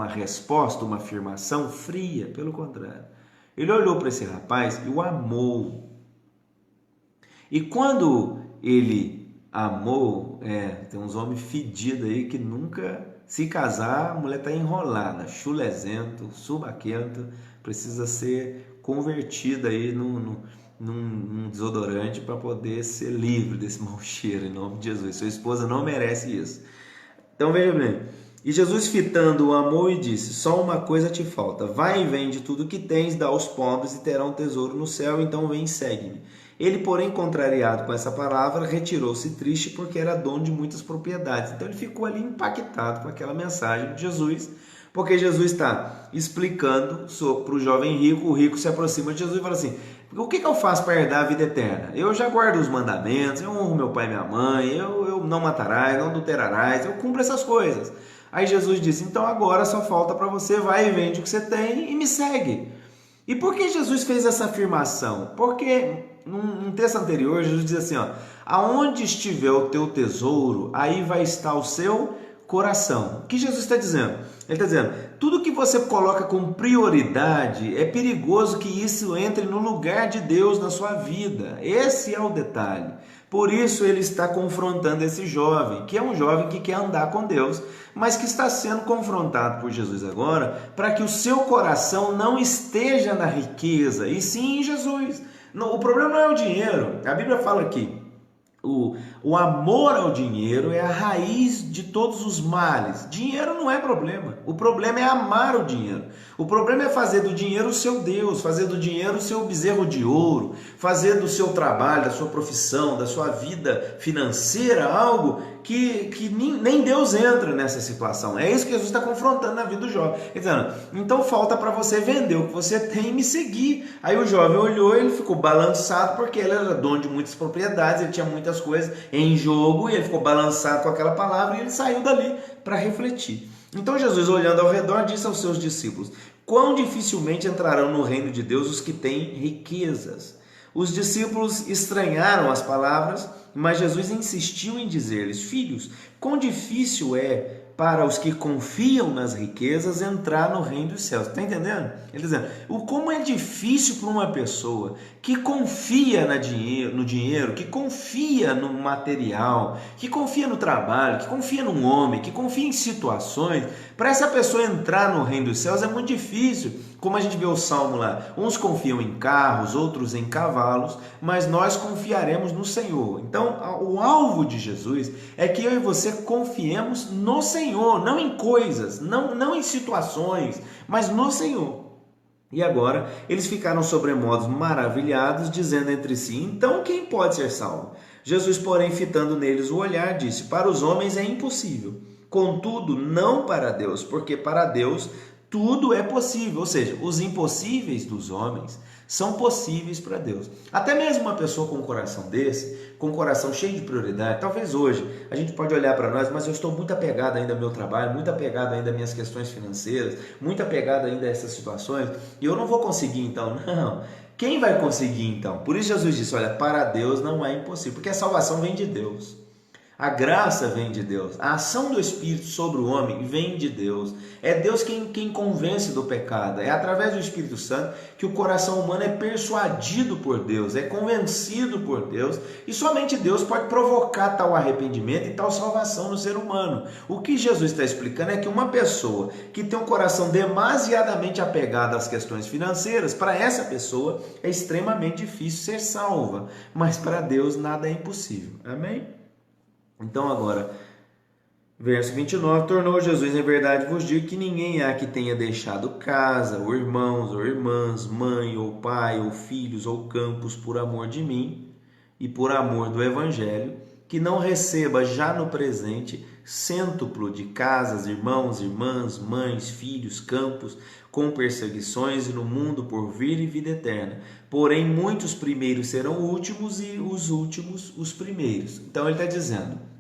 resposta, uma afirmação fria, pelo contrário. Ele olhou para esse rapaz e o amou. E quando ele amou, tem uns homens fedidos aí que nunca, se casar, a mulher está enrolada, chulezento, subaquento, precisa ser convertida aí num desodorante para poder ser livre desse mau cheiro, em nome de Jesus. Sua esposa não merece isso. Então veja bem, e Jesus, fitando, o amou e disse: só uma coisa te falta, vai e vende tudo que tens, dá aos pobres e terá um tesouro no céu, então vem e segue-me. Ele, porém, contrariado com essa palavra, retirou-se triste, porque era dono de muitas propriedades. Então ele ficou ali impactado com aquela mensagem de Jesus, porque Jesus está explicando para o jovem rico. O rico se aproxima de Jesus e fala assim: o que eu faço para herdar a vida eterna? Eu já guardo os mandamentos, eu honro meu pai e minha mãe, eu não matarás, não adulterarás, eu cumpro essas coisas. Aí Jesus disse: então agora só falta para você, vai e vende o que você tem e me segue. E por que Jesus fez essa afirmação? Porque num texto anterior Jesus diz assim: aonde estiver o teu tesouro, aí vai estar o seu coração. O que Jesus está dizendo? Ele está dizendo: tudo que você coloca com prioridade, é perigoso que isso entre no lugar de Deus na sua vida. Esse é o detalhe. Por isso ele está confrontando esse jovem, que é um jovem que quer andar com Deus, mas que está sendo confrontado por Jesus agora, para que o seu coração não esteja na riqueza, e sim em Jesus. O problema não é o dinheiro. A Bíblia fala aqui: o amor ao dinheiro é a raiz de todos os males. Dinheiro não é problema. O problema é amar o dinheiro. O problema é fazer do dinheiro o seu Deus, fazer do dinheiro o seu bezerro de ouro, fazer do seu trabalho, da sua profissão, da sua vida financeira algo que nem Deus entra nessa situação. É isso que Jesus está confrontando na vida do jovem. Dizendo: então falta para você vender o que você tem e me seguir. Aí o jovem olhou, ele ficou balançado, porque ele era dono de muitas propriedades, ele tinha muitas coisas em jogo, e ele ficou balançado com aquela palavra, e ele saiu dali para refletir. Então Jesus, olhando ao redor, disse aos seus discípulos: quão dificilmente entrarão no reino de Deus os que têm riquezas. Os discípulos estranharam as palavras, mas Jesus insistiu em dizer-lhes: filhos, quão difícil é para os que confiam nas riquezas entrar no reino dos céus. Está entendendo? Ele dizendo: como é difícil para uma pessoa que confia no dinheiro, que confia no material, que confia no trabalho, que confia num homem, que confia em situações, para essa pessoa entrar no reino dos céus é muito difícil. Como a gente vê o Salmo lá: uns confiam em carros, outros em cavalos, mas nós confiaremos no Senhor. Então, o alvo de Jesus é que eu e você confiemos no Senhor, não em coisas, não em situações, mas no Senhor. E agora eles ficaram sobremodos maravilhados, dizendo entre si: então quem pode ser salvo? Jesus, porém, fitando neles o olhar, disse: para os homens é impossível, contudo não para Deus, porque para Deus tudo é possível. Ou seja, os impossíveis dos homens são possíveis para Deus. Até mesmo uma pessoa com um coração desse, com um coração cheio de prioridade, talvez hoje a gente pode olhar para nós, mas eu estou muito apegado ainda ao meu trabalho, muito apegado ainda às minhas questões financeiras, muito apegado ainda a essas situações, e eu não vou conseguir então, não. Quem vai conseguir então? Por isso Jesus disse, olha, para Deus não é impossível, porque a salvação vem de Deus. A graça vem de Deus, a ação do Espírito sobre o homem vem de Deus. É Deus quem convence do pecado. É através do Espírito Santo que o coração humano é persuadido por Deus, é convencido por Deus. E somente Deus pode provocar tal arrependimento e tal salvação no ser humano. O que Jesus está explicando é que uma pessoa que tem um coração demasiadamente apegado às questões financeiras, para essa pessoa é extremamente difícil ser salva. Mas para Deus nada é impossível. Amém? Então agora, verso 29, tornou Jesus, em verdade vos digo que ninguém há que tenha deixado casa, ou irmãos, ou irmãs, mãe, ou pai, ou filhos, ou campos, por amor de mim e por amor do Evangelho, que não receba já no presente cêntuplo de casas, irmãos, irmãs, mães, filhos, campos, com perseguições e no mundo por vir e vida eterna. Porém, muitos primeiros serão últimos e os últimos os primeiros. Então ele está dizendo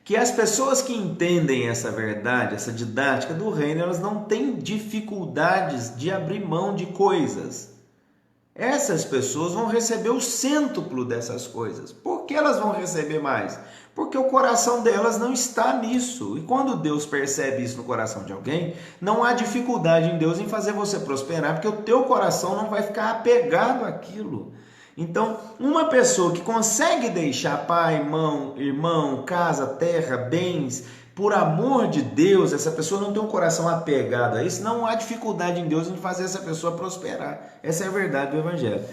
que as pessoas que entendem essa verdade, essa didática do reino, elas não têm dificuldades de abrir mão de coisas. Essas pessoas vão receber o cêntuplo dessas coisas. Por que elas vão receber mais? Porque o coração delas não está nisso. E quando Deus percebe isso no coração de alguém, não há dificuldade em Deus em fazer você prosperar, porque o teu coração não vai ficar apegado àquilo. Então, uma pessoa que consegue deixar pai, irmão, casa, terra, bens, por amor de Deus, essa pessoa não tem um coração apegado a isso, não há dificuldade em Deus em fazer essa pessoa prosperar. Essa é a verdade do Evangelho.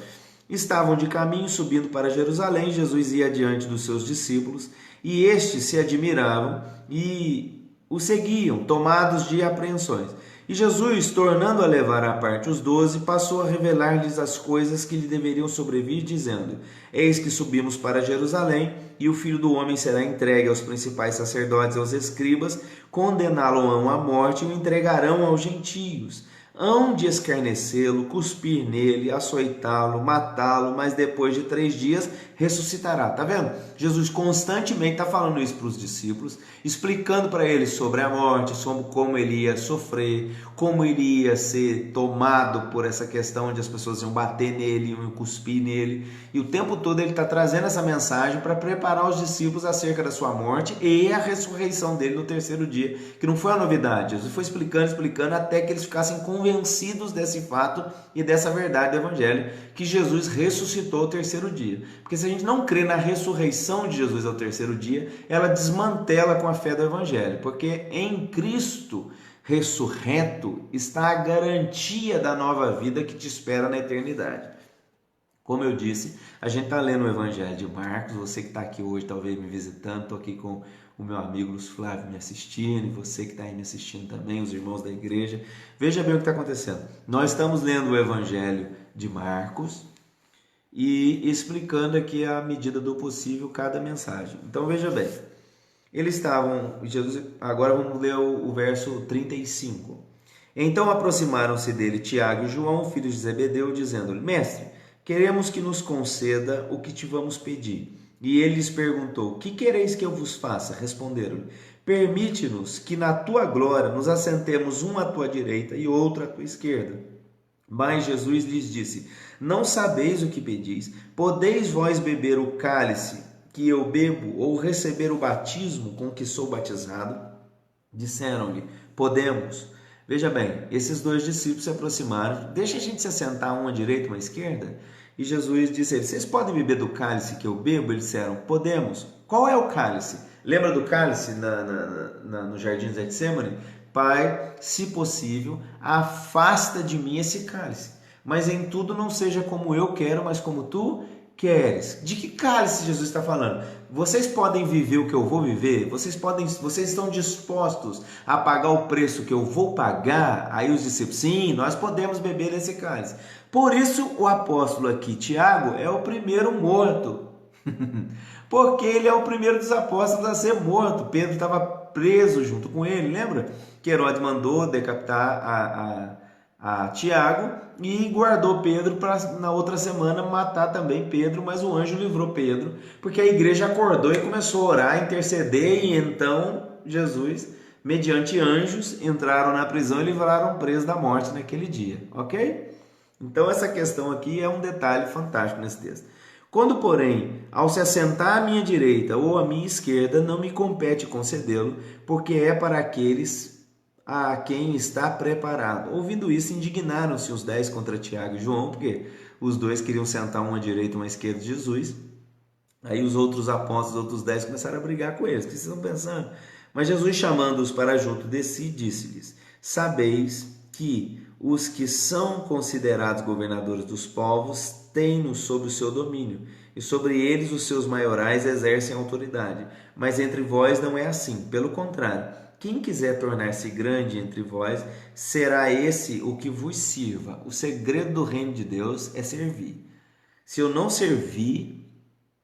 Estavam de caminho, subindo para Jerusalém, Jesus ia diante dos seus discípulos, e estes se admiravam e o seguiam, tomados de apreensões. E Jesus, tornando a levar à parte os 12, passou a revelar-lhes as coisas que lhe deveriam sobrevir, dizendo: Eis que subimos para Jerusalém, e o Filho do Homem será entregue aos principais sacerdotes e aos escribas, condená-lo-ão à morte e o entregarão aos gentios. Hão de escarnecê-lo, cuspir nele, açoitá-lo, matá-lo, mas depois de 3 dias ressuscitará. Tá vendo? Jesus constantemente está falando isso para os discípulos, explicando para eles sobre a morte, sobre como ele ia sofrer, como ele ia ser tomado por essa questão onde as pessoas iam bater nele, iam cuspir nele. E o tempo todo ele está trazendo essa mensagem para preparar os discípulos acerca da sua morte e a ressurreição dele no 3º dia, que não foi uma novidade. Jesus foi explicando até que eles ficassem convencidos desse fato e dessa verdade do Evangelho, que Jesus ressuscitou ao 3º dia. Porque se a gente não crê na ressurreição de Jesus ao 3º dia, ela desmantela com a fé do Evangelho, porque em Cristo ressurreto está a garantia da nova vida que te espera na eternidade. Como eu disse, a gente está lendo o Evangelho de Marcos. Você que está aqui hoje, talvez me visitando, estou aqui com o meu amigo Luiz Flávio me assistindo, e você que está aí me assistindo também, os irmãos da igreja. Veja bem o que está acontecendo. Nós estamos lendo o Evangelho de Marcos e explicando aqui à medida do possível cada mensagem. Então veja bem, eles estavam, Jesus, agora vamos ler o verso 35. Então aproximaram-se dele Tiago e João, filhos de Zebedeu, dizendo-lhe: Mestre, queremos que nos conceda o que te vamos pedir. E ele lhes perguntou: Que quereis que eu vos faça? Responderam-lhe: Permite-nos que na tua glória nos assentemos um à tua direita e outro à tua esquerda. Mas Jesus lhes disse: Não sabeis o que pedis. Podeis vós beber o cálice que eu bebo, ou receber o batismo com que sou batizado? Disseram-lhe: Podemos. Veja bem, esses 2 discípulos se aproximaram: Deixa a gente se assentar um à direita e uma à esquerda? E Jesus disse a eles: Vocês podem beber do cálice que eu bebo? Eles disseram: Podemos. Qual é o cálice? Lembra do cálice no jardim de Getsemane? Pai, se possível, afasta de mim esse cálice, mas em tudo não seja como eu quero, mas como tu queres. De que cálice Jesus está falando? Vocês podem viver o que eu vou viver? Vocês estão dispostos a pagar o preço que eu vou pagar? Aí os discípulos: sim, nós podemos beber esse cálice. Por isso o apóstolo aqui, Tiago, é o primeiro morto. Porque ele é o primeiro dos apóstolos a ser morto. Pedro estava preso junto com ele, lembra? Que Herodes mandou decapitar a Tiago e guardou Pedro para na outra semana matar também Pedro, mas o anjo livrou Pedro, porque a igreja acordou e começou a orar, interceder, e então Jesus, mediante anjos, entraram na prisão e livraram o preso da morte naquele dia, ok? Então essa questão aqui é um detalhe fantástico nesse texto. Quando, porém, ao se assentar à minha direita ou à minha esquerda, não me compete concedê-lo, porque é para aqueles a quem está preparado. Ouvindo isso, indignaram-se os 10 contra Tiago e João, porque os dois queriam sentar uma à direita e uma à esquerda de Jesus. Aí os outros apóstolos, os outros 10, começaram a brigar com eles. O que vocês estão pensando? Mas Jesus, chamando-os para junto de si, disse-lhes: sabeis que os que são considerados governadores dos povos têm-nos sob o seu domínio, e sobre eles os seus maiorais exercem autoridade. Mas entre vós não é assim. Pelo contrário, quem quiser tornar-se grande entre vós, será esse o que vos sirva. O segredo do reino de Deus é servir. Se eu não servir,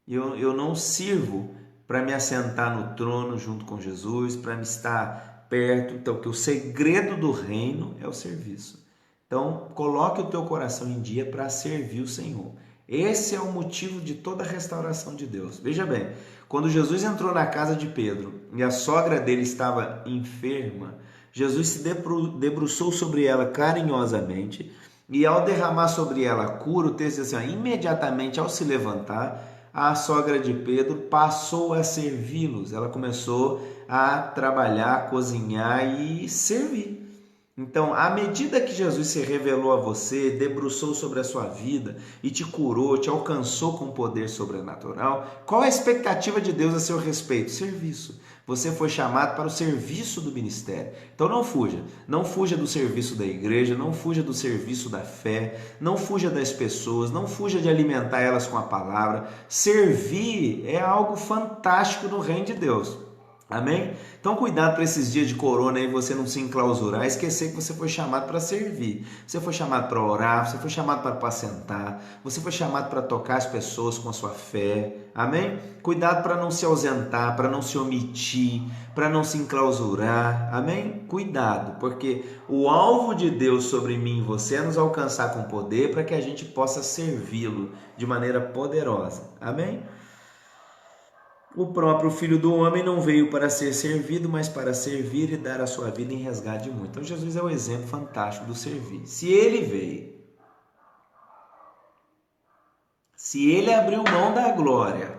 eu não sirvo para me assentar no trono junto com Jesus, para me estar perto. Então, que o segredo do reino é o serviço. Então, coloque o teu coração em dia para servir o Senhor. Esse é o motivo de toda a restauração de Deus. Veja bem, quando Jesus entrou na casa de Pedro e a sogra dele estava enferma, Jesus se debruçou sobre ela carinhosamente e ao derramar sobre ela a cura, o texto diz assim, imediatamente ao se levantar, a sogra de Pedro passou a servi-los. Ela começou a trabalhar, a cozinhar e servir. Então, à medida que Jesus se revelou a você, debruçou sobre a sua vida e te curou, te alcançou com poder sobrenatural, qual é a expectativa de Deus a seu respeito? Serviço. Você foi chamado para o serviço do ministério. Então não fuja. Não fuja do serviço da igreja, não fuja do serviço da fé, não fuja das pessoas, não fuja de alimentar elas com a palavra. Servir é algo fantástico no reino de Deus. Amém? Então cuidado para esses dias de corona aí você não se enclausurar, esquecer que você foi chamado para servir, você foi chamado para orar, você foi chamado para apacentar, você foi chamado para tocar as pessoas com a sua fé, amém? Cuidado para não se ausentar, para não se omitir, para não se enclausurar, amém? Cuidado, porque o alvo de Deus sobre mim e você é nos alcançar com poder para que a gente possa servi-lo de maneira poderosa, amém? O próprio Filho do Homem não veio para ser servido, mas para servir e dar a sua vida em resgate de muitos. Então Jesus é o exemplo fantástico do servir. Se ele veio, se ele abriu mão da glória,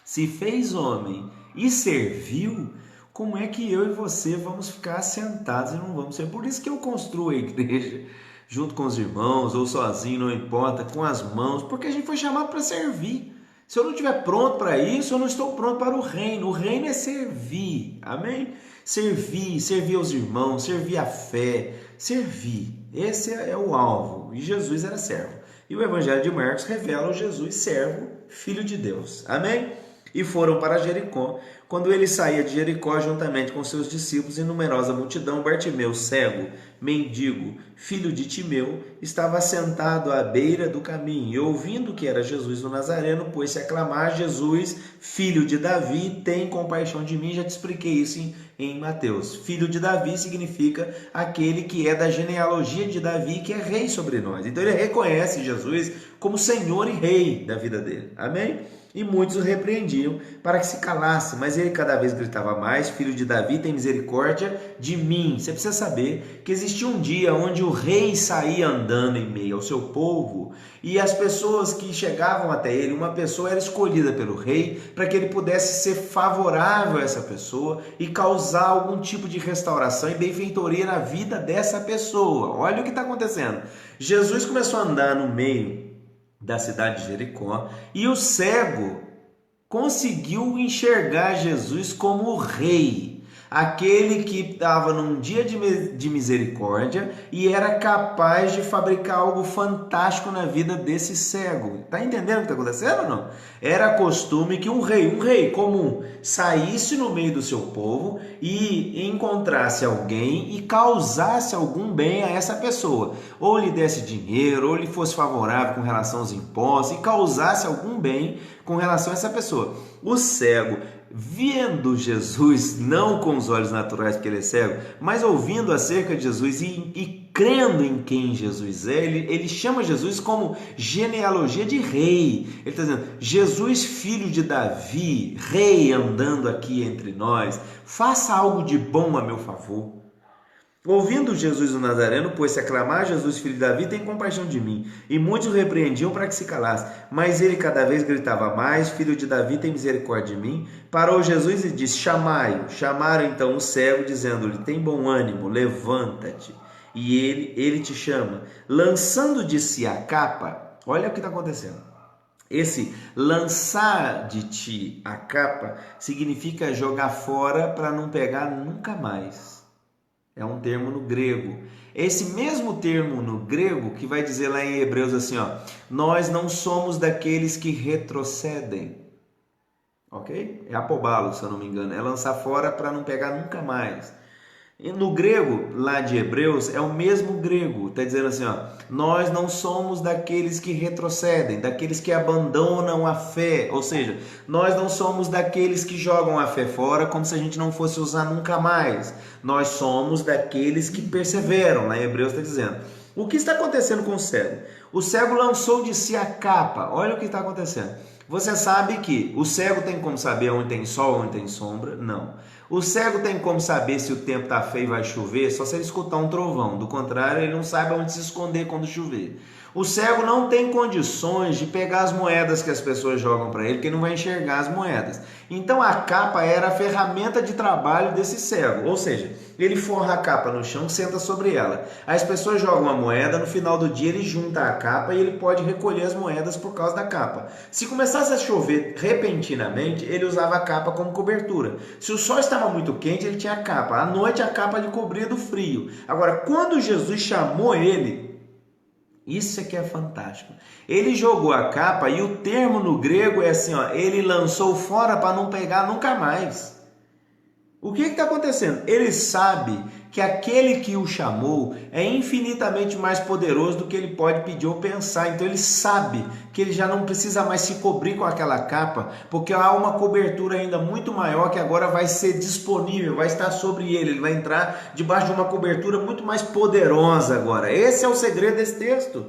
se fez homem e serviu, como é que eu e você vamos ficar sentados e não vamos ser? Por isso que eu construo a igreja junto com os irmãos ou sozinho, não importa, com as mãos, porque a gente foi chamado para servir. Se eu não estiver pronto para isso, eu não estou pronto para o reino. O reino é servir, amém? Servir aos irmãos, servir a fé, servir. Esse é o alvo. E Jesus era servo. E o Evangelho de Marcos revela o Jesus servo, filho de Deus, amém? E foram para Jericó. Quando ele saía de Jericó, juntamente com seus discípulos e numerosa multidão, Bartimeu, cego, mendigo, filho de Timeu, estava sentado à beira do caminho. E ouvindo que era Jesus o Nazareno, pôs-se a clamar: Jesus, filho de Davi, tem compaixão de mim. Já te expliquei isso em Mateus. Filho de Davi significa aquele que é da genealogia de Davi, que é rei sobre nós. Então ele reconhece Jesus como Senhor e Rei da vida dele. Amém? E muitos o repreendiam para que se calasse, mas ele cada vez gritava mais: Filho de Davi, tem misericórdia de mim. Você precisa saber que existia um dia onde o rei saía andando em meio ao seu povo e as pessoas que chegavam até ele, uma pessoa era escolhida pelo rei para que ele pudesse ser favorável a essa pessoa e causar algum tipo de restauração e benfeitoria na vida dessa pessoa. Olha o que está acontecendo. Jesus começou a andar no meio da cidade de Jericó, e o cego conseguiu enxergar Jesus como o rei, aquele que estava num dia de misericórdia e era capaz de fabricar algo fantástico na vida desse cego. Está entendendo o que está acontecendo ou não? Era costume que um rei comum, saísse no meio do seu povo e encontrasse alguém e causasse algum bem a essa pessoa. Ou lhe desse dinheiro, ou lhe fosse favorável com relação aos impostos e causasse algum bem com relação a essa pessoa. O cego vendo Jesus, não com os olhos naturais porque ele é cego, mas ouvindo acerca de Jesus e crendo em quem Jesus é, ele chama Jesus como genealogia de rei. Ele está dizendo, Jesus, filho de Davi, rei andando aqui entre nós, faça algo de bom a meu favor. Ouvindo Jesus o Nazareno, pôs-se a clamar, Jesus, filho de Davi, tem compaixão de mim. E muitos o repreendiam para que se calasse. Mas ele cada vez gritava mais, filho de Davi, tem misericórdia de mim. Parou Jesus e disse, chamai-o. Chamaram então o cego, dizendo-lhe, tem bom ânimo, levanta-te. E ele te chama. Lançando de si a capa, olha o que está acontecendo. Esse lançar de ti a capa significa jogar fora para não pegar nunca mais. É um termo no grego. Esse mesmo termo no grego que vai dizer lá em Hebreus assim, ó, nós não somos daqueles que retrocedem. Ok? É apobalo, se eu não me engano. É lançar fora para não pegar nunca mais. E no grego, lá de Hebreus, é o mesmo grego. Está dizendo assim, ó, nós não somos daqueles que retrocedem, daqueles que abandonam a fé. Ou seja, nós não somos daqueles que jogam a fé fora como se a gente não fosse usar nunca mais. Nós somos daqueles que perseveram. Lá em Hebreus está dizendo. O que está acontecendo com o cego? O cego lançou de si a capa. Olha o que está acontecendo. Você sabe que o cego tem como saber onde tem sol, onde tem sombra? Não. O cego tem como saber se o tempo está feio e vai chover só se ele escutar um trovão. Do contrário, ele não sabe onde se esconder quando chover. O cego não tem condições de pegar as moedas que as pessoas jogam para ele, porque ele não vai enxergar as moedas. Então a capa era a ferramenta de trabalho desse cego. Ou seja, ele forra a capa no chão, senta sobre ela. As pessoas jogam a moeda, no final do dia ele junta a capa e ele pode recolher as moedas por causa da capa. Se começasse a chover repentinamente, ele usava a capa como cobertura. Se o sol estava muito quente, ele tinha a capa. À noite a capa lhe cobria do frio. Agora, quando Jesus chamou ele, isso aqui é fantástico. Ele jogou a capa e o termo no grego é assim, ó, ele lançou fora para não pegar nunca mais. O que está acontecendo? Ele sabe que aquele que o chamou é infinitamente mais poderoso do que ele pode pedir ou pensar. Então ele sabe que ele já não precisa mais se cobrir com aquela capa, porque há uma cobertura ainda muito maior que agora vai ser disponível, vai estar sobre ele. Ele vai entrar debaixo de uma cobertura muito mais poderosa agora. Esse é o segredo desse texto.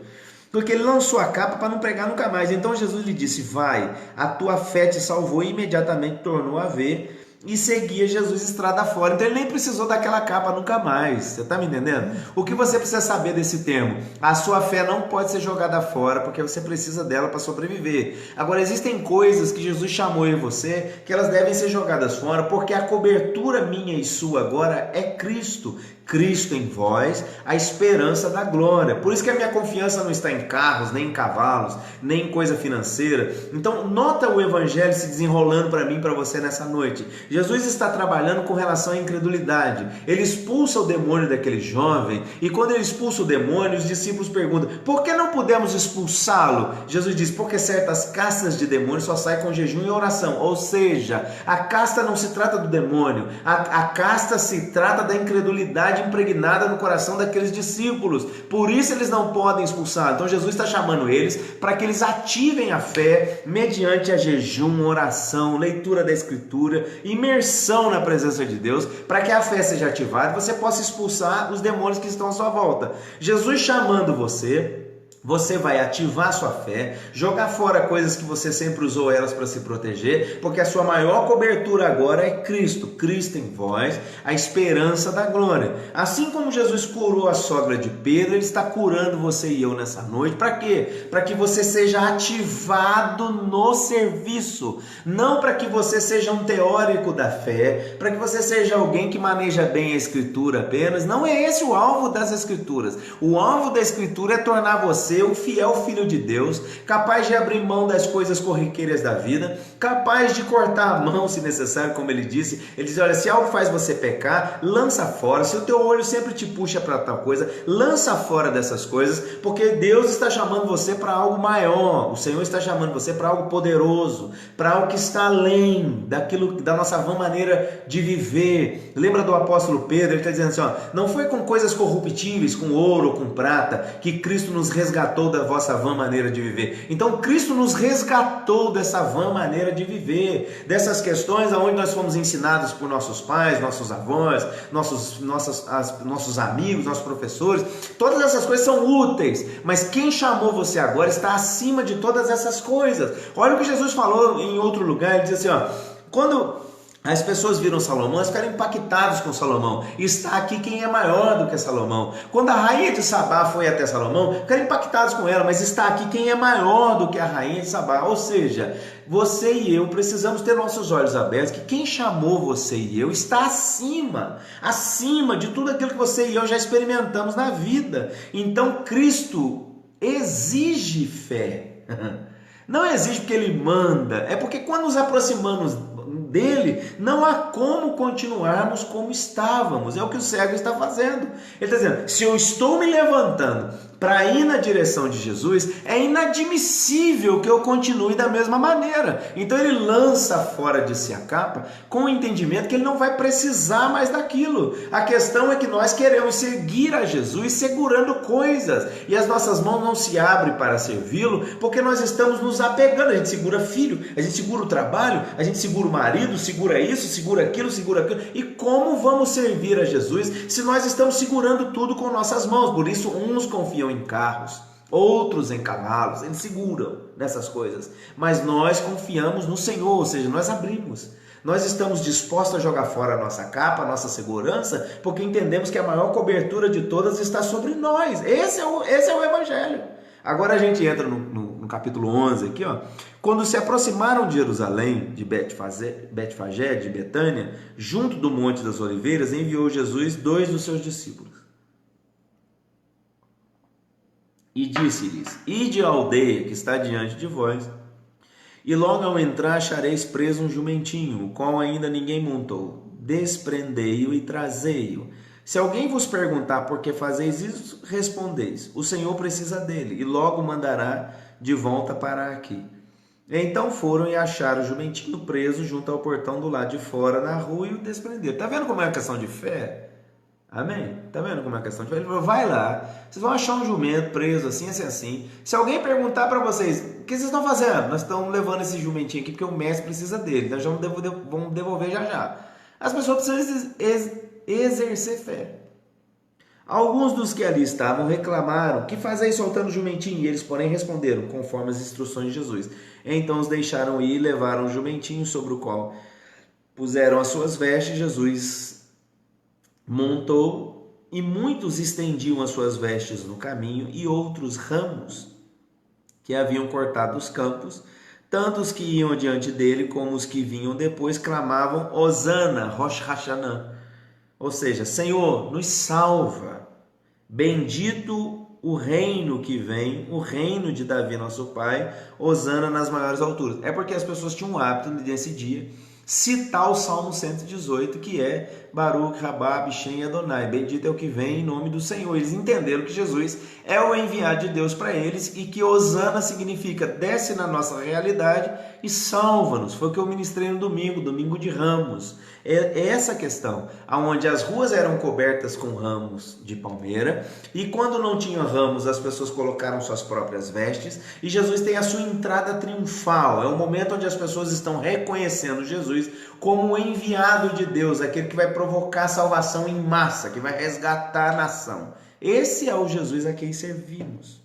Porque ele lançou a capa para não pregar nunca mais. Então Jesus lhe disse, vai, a tua fé te salvou, e imediatamente tornou a ver e seguia Jesus estrada fora. Então ele nem precisou daquela capa nunca mais. Você está me entendendo? O que você precisa saber desse termo? A sua fé não pode ser jogada fora, porque você precisa dela para sobreviver. Agora, existem coisas que Jesus chamou em você que elas devem ser jogadas fora, porque a cobertura minha e sua agora é Cristo. Cristo em vós, a esperança da glória. Por isso que a minha confiança não está em carros, nem em cavalos, nem em coisa financeira. Então, nota o evangelho se desenrolando para mim e para você nessa noite. Jesus está trabalhando com relação à incredulidade. Ele expulsa o demônio daquele jovem, e quando ele expulsa o demônio, os discípulos perguntam, por que não pudemos expulsá-lo? Jesus diz, porque certas castas de demônios só saem com jejum e oração. Ou seja, a casta não se trata do demônio, a casta se trata da incredulidade impregnada no coração daqueles discípulos. Por isso eles não podem expulsar. Então Jesus está chamando eles para que eles ativem a fé mediante a jejum, oração, leitura da Escritura, imersão na presença de Deus, para que a fé seja ativada e você possa expulsar os demônios que estão à sua volta. Jesus chamando você, você vai ativar sua fé, jogar fora coisas que você sempre usou elas para se proteger, porque a sua maior cobertura agora é Cristo, Cristo em vós, a esperança da glória. Assim como Jesus curou a sogra de Pedro, Ele está curando você e eu nessa noite. Para quê? Para que você seja ativado no serviço, não para que você seja um teórico da fé, para que você seja alguém que maneja bem a Escritura apenas. Não é esse o alvo das Escrituras. O alvo da Escritura é tornar você um fiel filho de Deus, capaz de abrir mão das coisas corriqueiras da vida, capaz de cortar a mão se necessário, como ele disse. Ele diz, olha, se algo faz você pecar, lança fora. Se o teu olho sempre te puxa para tal coisa, lança fora dessas coisas, porque Deus está chamando você para algo maior. O Senhor está chamando você para algo poderoso, para algo que está além daquilo, da nossa vã maneira de viver. Lembra do apóstolo Pedro? Ele está dizendo assim, ó, não foi com coisas corruptíveis, com ouro ou com prata, que Cristo nos resgatou resgatou da vossa vã maneira de viver. Então Cristo nos resgatou dessa vã maneira de viver, dessas questões aonde nós fomos ensinados por nossos pais, nossos avós, nossos amigos, nossos professores. Todas essas coisas são úteis, mas quem chamou você agora está acima de todas essas coisas. Olha o que Jesus falou em outro lugar, ele diz assim, ó, quando as pessoas viram Salomão, elas ficaram impactadas com Salomão. Está aqui quem é maior do que Salomão. Quando a rainha de Sabá foi até Salomão, ficaram impactados com ela, mas está aqui quem é maior do que a rainha de Sabá. Ou seja, você e eu precisamos ter nossos olhos abertos, que quem chamou você e eu está acima de tudo aquilo que você e eu já experimentamos na vida. Então Cristo exige fé. Não exige porque Ele manda, é porque quando nos aproximamos dele, não há como continuarmos como estávamos. É o que o cego está fazendo. Ele está dizendo, se eu estou me levantando para ir na direção de Jesus, é inadmissível que eu continue da mesma maneira. Então ele lança fora de si a capa com o entendimento que ele não vai precisar mais daquilo. A questão é que nós queremos seguir a Jesus segurando coisas e as nossas mãos não se abrem para servi-lo porque nós estamos nos apegando. A gente segura filho, a gente segura o trabalho, a gente segura o marido, segura isso, segura aquilo. E como vamos servir a Jesus se nós estamos segurando tudo com nossas mãos? Por isso uns confiam em carros, outros em cavalos, eles seguram nessas coisas, mas nós confiamos no Senhor, ou seja, nós abrimos, nós estamos dispostos a jogar fora a nossa capa, a nossa segurança, porque entendemos que a maior cobertura de todas está sobre nós. Esse é o Evangelho. Agora a gente entra no capítulo 11 aqui, ó. Quando se aproximaram de Jerusalém, de Betfagé, de Betânia, junto do Monte das Oliveiras, enviou Jesus 2 dos seus discípulos. E disse-lhes, ide à aldeia que está diante de vós, e logo ao entrar achareis preso um jumentinho, o qual ainda ninguém montou. Desprendei-o e trazei-o. Se alguém vos perguntar por que fazeis isso, respondeis, o Senhor precisa dele, e logo mandará de volta para aqui. Então foram e acharam o jumentinho preso junto ao portão do lado de fora, na rua, e o desprenderam. Está vendo como é uma questão de fé? Amém? Tá vendo como é a questão de fé? Ele falou, vai lá, vocês vão achar um jumento preso assim, assim, assim. Se alguém perguntar para vocês, o que vocês estão fazendo? Nós estamos levando esse jumentinho aqui porque o mestre precisa dele, nós vamos devolver já já. As pessoas precisam exercer fé. Alguns dos que ali estavam reclamaram, que fazeis soltando o jumentinho? E eles, porém, responderam, conforme as instruções de Jesus. Então os deixaram ir e levaram o jumentinho sobre o qual puseram as suas vestes. Jesus montou, e muitos estendiam as suas vestes no caminho, e outros ramos que haviam cortado os campos, tanto os que iam diante dele como os que vinham depois clamavam Hosana, Rosh Hashanah, ou seja, Senhor, nos salva, bendito o reino que vem, o reino de Davi nosso pai, Hosana nas maiores alturas. É porque as pessoas tinham o hábito nesse dia citar o Salmo 118, que é Baruch Rabá Bishem Adonai, bendito é o que vem em nome do Senhor. Eles entenderam que Jesus é o enviado de Deus para eles e que Hosana significa desce na nossa realidade e salva-nos. Foi o que eu ministrei no domingo de Ramos. É essa questão, onde as ruas eram cobertas com ramos de palmeira e quando não tinha ramos as pessoas colocaram suas próprias vestes e Jesus tem a sua entrada triunfal. É o momento onde as pessoas estão reconhecendo Jesus como o enviado de Deus, aquele que vai provocar salvação em massa, que vai resgatar a nação. Esse é o Jesus a quem servimos.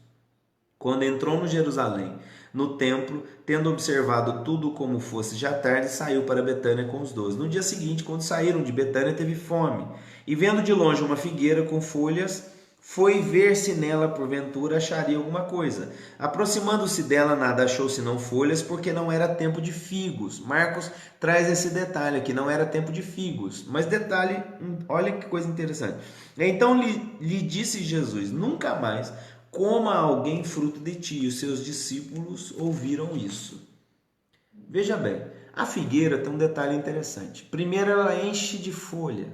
Quando entrou no Jerusalém, no templo, tendo observado tudo como fosse já tarde, saiu para Betânia com os 12. No dia seguinte, quando saíram de Betânia, teve fome. E vendo de longe uma figueira com folhas, foi ver se nela, porventura, acharia alguma coisa. Aproximando-se dela, nada achou senão folhas, porque não era tempo de figos. Marcos traz esse detalhe aqui, não era tempo de figos. Mas detalhe, olha que coisa interessante. Então lhe disse Jesus, nunca mais coma alguém fruto de ti. E os seus discípulos ouviram isso. Veja bem, a figueira tem um detalhe interessante. Primeiro, ela enche de folha.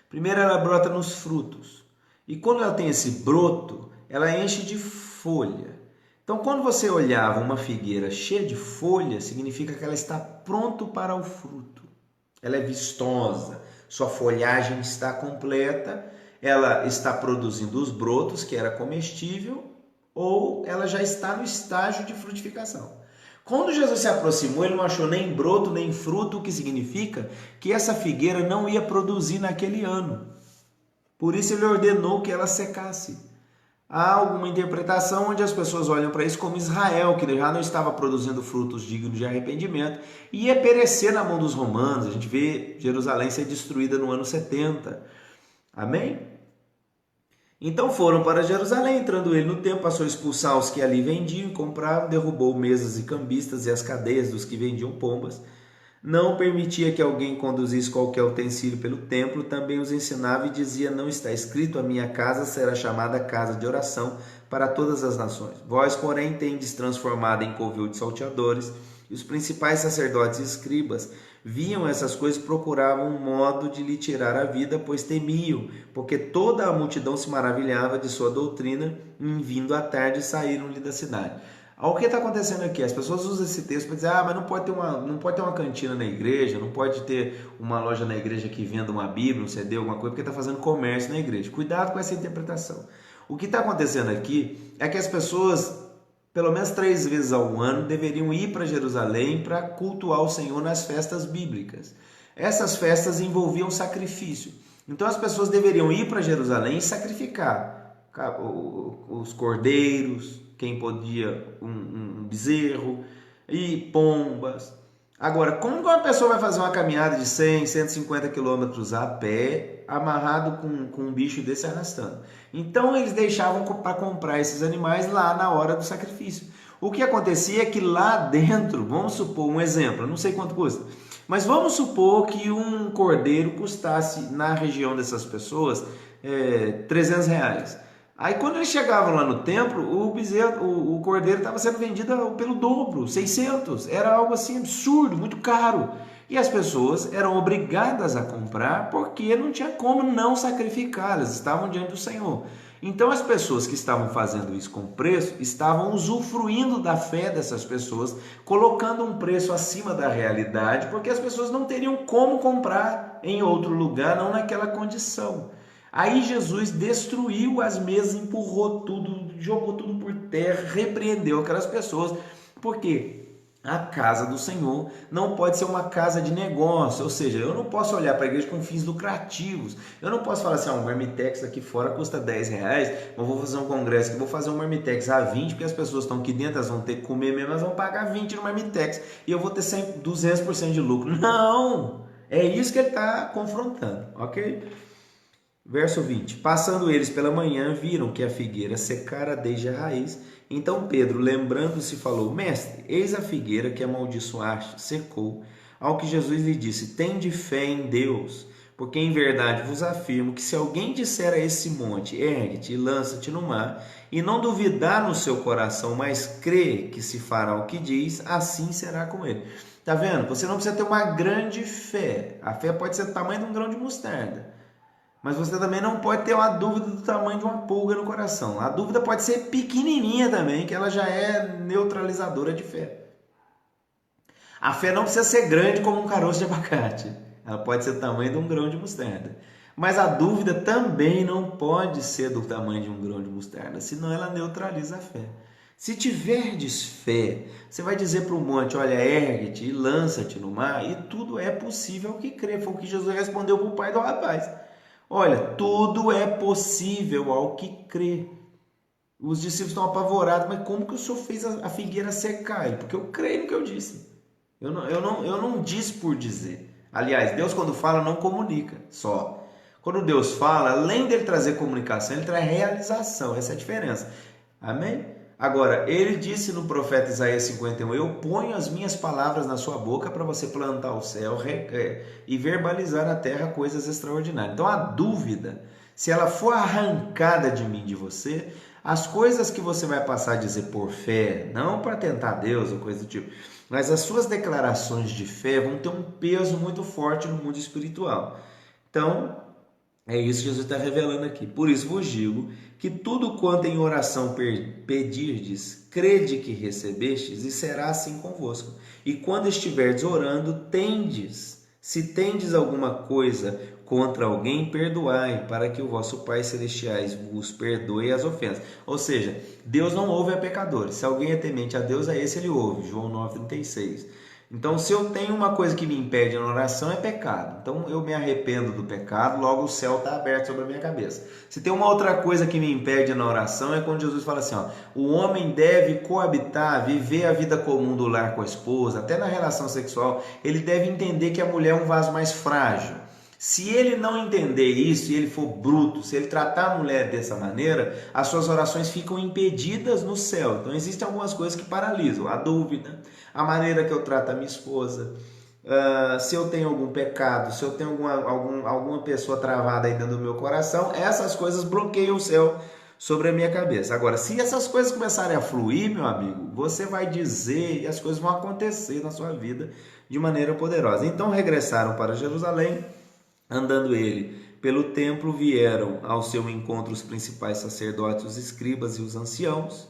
Primeiro ela brota nos frutos. E quando ela tem esse broto, ela enche de folha. Então, quando você olhava uma figueira cheia de folha, significa que ela está pronta para o fruto. Ela é vistosa, sua folhagem está completa, ela está produzindo os brotos, que era comestível, ou ela já está no estágio de frutificação. Quando Jesus se aproximou, ele não achou nem broto, nem fruto, o que significa que essa figueira não ia produzir naquele ano. Por isso ele ordenou que ela secasse. Há alguma interpretação onde as pessoas olham para isso como Israel, que já não estava produzindo frutos dignos de arrependimento, e ia perecer na mão dos romanos. A gente vê Jerusalém ser destruída no ano 70. Amém? Então foram para Jerusalém, entrando ele no templo, passou a expulsar os que ali vendiam e compravam, derrubou mesas e cambistas e as cadeias dos que vendiam pombas. Não permitia que alguém conduzisse qualquer utensílio pelo templo, também os ensinava e dizia: não está escrito, a minha casa será chamada casa de oração para todas as nações. Vós, porém, tendes transformado em covil de salteadores. E os principais sacerdotes e escribas viam essas coisas e procuravam um modo de lhe tirar a vida, pois temiam, porque toda a multidão se maravilhava de sua doutrina, e vindo à tarde saíram-lhe da cidade. O que está acontecendo aqui? As pessoas usam esse texto para dizer: mas não pode ter uma cantina na igreja, não pode ter uma loja na igreja que venda uma Bíblia, um CD, alguma coisa, porque está fazendo comércio na igreja. Cuidado com essa interpretação. O que está acontecendo aqui é que as pessoas, pelo menos 3 vezes ao ano, deveriam ir para Jerusalém para cultuar o Senhor nas festas bíblicas. Essas festas envolviam sacrifício. Então as pessoas deveriam ir para Jerusalém e sacrificar os cordeiros, quem podia um bezerro e pombas. Agora, como uma pessoa vai fazer uma caminhada de 100, 150 quilômetros a pé, amarrado com um bicho desse arrastando? Então eles deixavam para comprar esses animais lá na hora do sacrifício. O que acontecia é que lá dentro, vamos supor um exemplo, eu não sei quanto custa, mas vamos supor que um cordeiro custasse na região dessas pessoas R$300. Aí quando eles chegavam lá no templo, o cordeiro estava sendo vendido pelo dobro, 600. Era algo assim absurdo, muito caro. E as pessoas eram obrigadas a comprar porque não tinha como não sacrificar, elas estavam diante do Senhor. Então as pessoas que estavam fazendo isso com preço, estavam usufruindo da fé dessas pessoas, colocando um preço acima da realidade, porque as pessoas não teriam como comprar em outro lugar, não naquela condição. Aí Jesus destruiu as mesas, empurrou tudo, jogou tudo por terra, repreendeu aquelas pessoas, porque a casa do Senhor não pode ser uma casa de negócio, ou seja, eu não posso olhar para a igreja com fins lucrativos, eu não posso falar assim, um marmitex aqui fora custa R$10, mas vou fazer um congresso que vou fazer um marmitex a 20, porque as pessoas estão aqui dentro, elas vão ter que comer mesmo, elas vão pagar 20 no marmitex, e eu vou ter 200% de lucro. Não! É isso que ele está confrontando, ok? Verso 20. Passando eles pela manhã, viram que a figueira secara desde a raiz. Então Pedro, lembrando-se, falou: Mestre, eis a figueira que amaldiçoaste, secou. Ao que Jesus lhe disse: Tende fé em Deus, porque em verdade vos afirmo que se alguém disser a esse monte: ergue-te e lança-te no mar, e não duvidar no seu coração, mas crê que se fará o que diz, assim será com ele. Tá vendo? Você não precisa ter uma grande fé. A fé pode ser do tamanho de um grão de mostarda. Mas você também não pode ter uma dúvida do tamanho de uma pulga no coração. A dúvida pode ser pequenininha também, que ela já é neutralizadora de fé. A fé não precisa ser grande como um caroço de abacate. Ela pode ser do tamanho de um grão de mostarda. Mas a dúvida também não pode ser do tamanho de um grão de mostarda, senão ela neutraliza a fé. Se tiverdes fé, você vai dizer para o monte: olha, ergue-te e lança-te no mar, e tudo é possível ao que crê. Foi o que Jesus respondeu para o pai do rapaz. Olha, tudo é possível ao que crê. Os discípulos estão apavorados, mas como que o Senhor fez a figueira secar? Porque eu creio no que eu disse. Eu não disse por dizer. Aliás, Deus quando fala não comunica só. Quando Deus fala, além dele trazer comunicação, ele traz realização. Essa é a diferença. Amém? Agora, ele disse no profeta Isaías 51, eu ponho as minhas palavras na sua boca para você plantar o céu e verbalizar na terra coisas extraordinárias. Então a dúvida, se ela for arrancada de mim, de você, as coisas que você vai passar a dizer por fé, não para tentar Deus ou coisa do tipo, mas as suas declarações de fé vão ter um peso muito forte no mundo espiritual. Então, é isso que Jesus está revelando aqui. Por isso vos digo que tudo quanto em oração pedirdes, crede que recebestes, e será assim convosco. E quando estiverdes orando, tendes Se tendes alguma coisa contra alguém, perdoai, para que o vosso Pai Celestiais vos perdoe as ofensas. Ou seja, Deus não ouve a pecadores. Se alguém é temente a Deus, a esse ele ouve. João 9,36. Então, se eu tenho uma coisa que me impede na oração, é pecado. Então, eu me arrependo do pecado, logo o céu está aberto sobre a minha cabeça. Se tem uma outra coisa que me impede na oração, é quando Jesus fala assim, ó, o homem deve coabitar, viver a vida comum do lar com a esposa, até na relação sexual, ele deve entender que a mulher é um vaso mais frágil. Se ele não entender isso e ele for bruto, se ele tratar a mulher dessa maneira, as suas orações ficam impedidas no céu. Então existem algumas coisas que paralisam. A dúvida, a maneira que eu trato a minha esposa, se eu tenho algum pecado, se eu tenho alguma pessoa travada aí dentro do meu coração, essas coisas bloqueiam o céu sobre a minha cabeça. Agora, se essas coisas começarem a fluir, meu amigo, você vai dizer e as coisas vão acontecer na sua vida de maneira poderosa. Então regressaram para Jerusalém. Andando ele pelo templo, vieram ao seu encontro os principais sacerdotes, os escribas e os anciãos,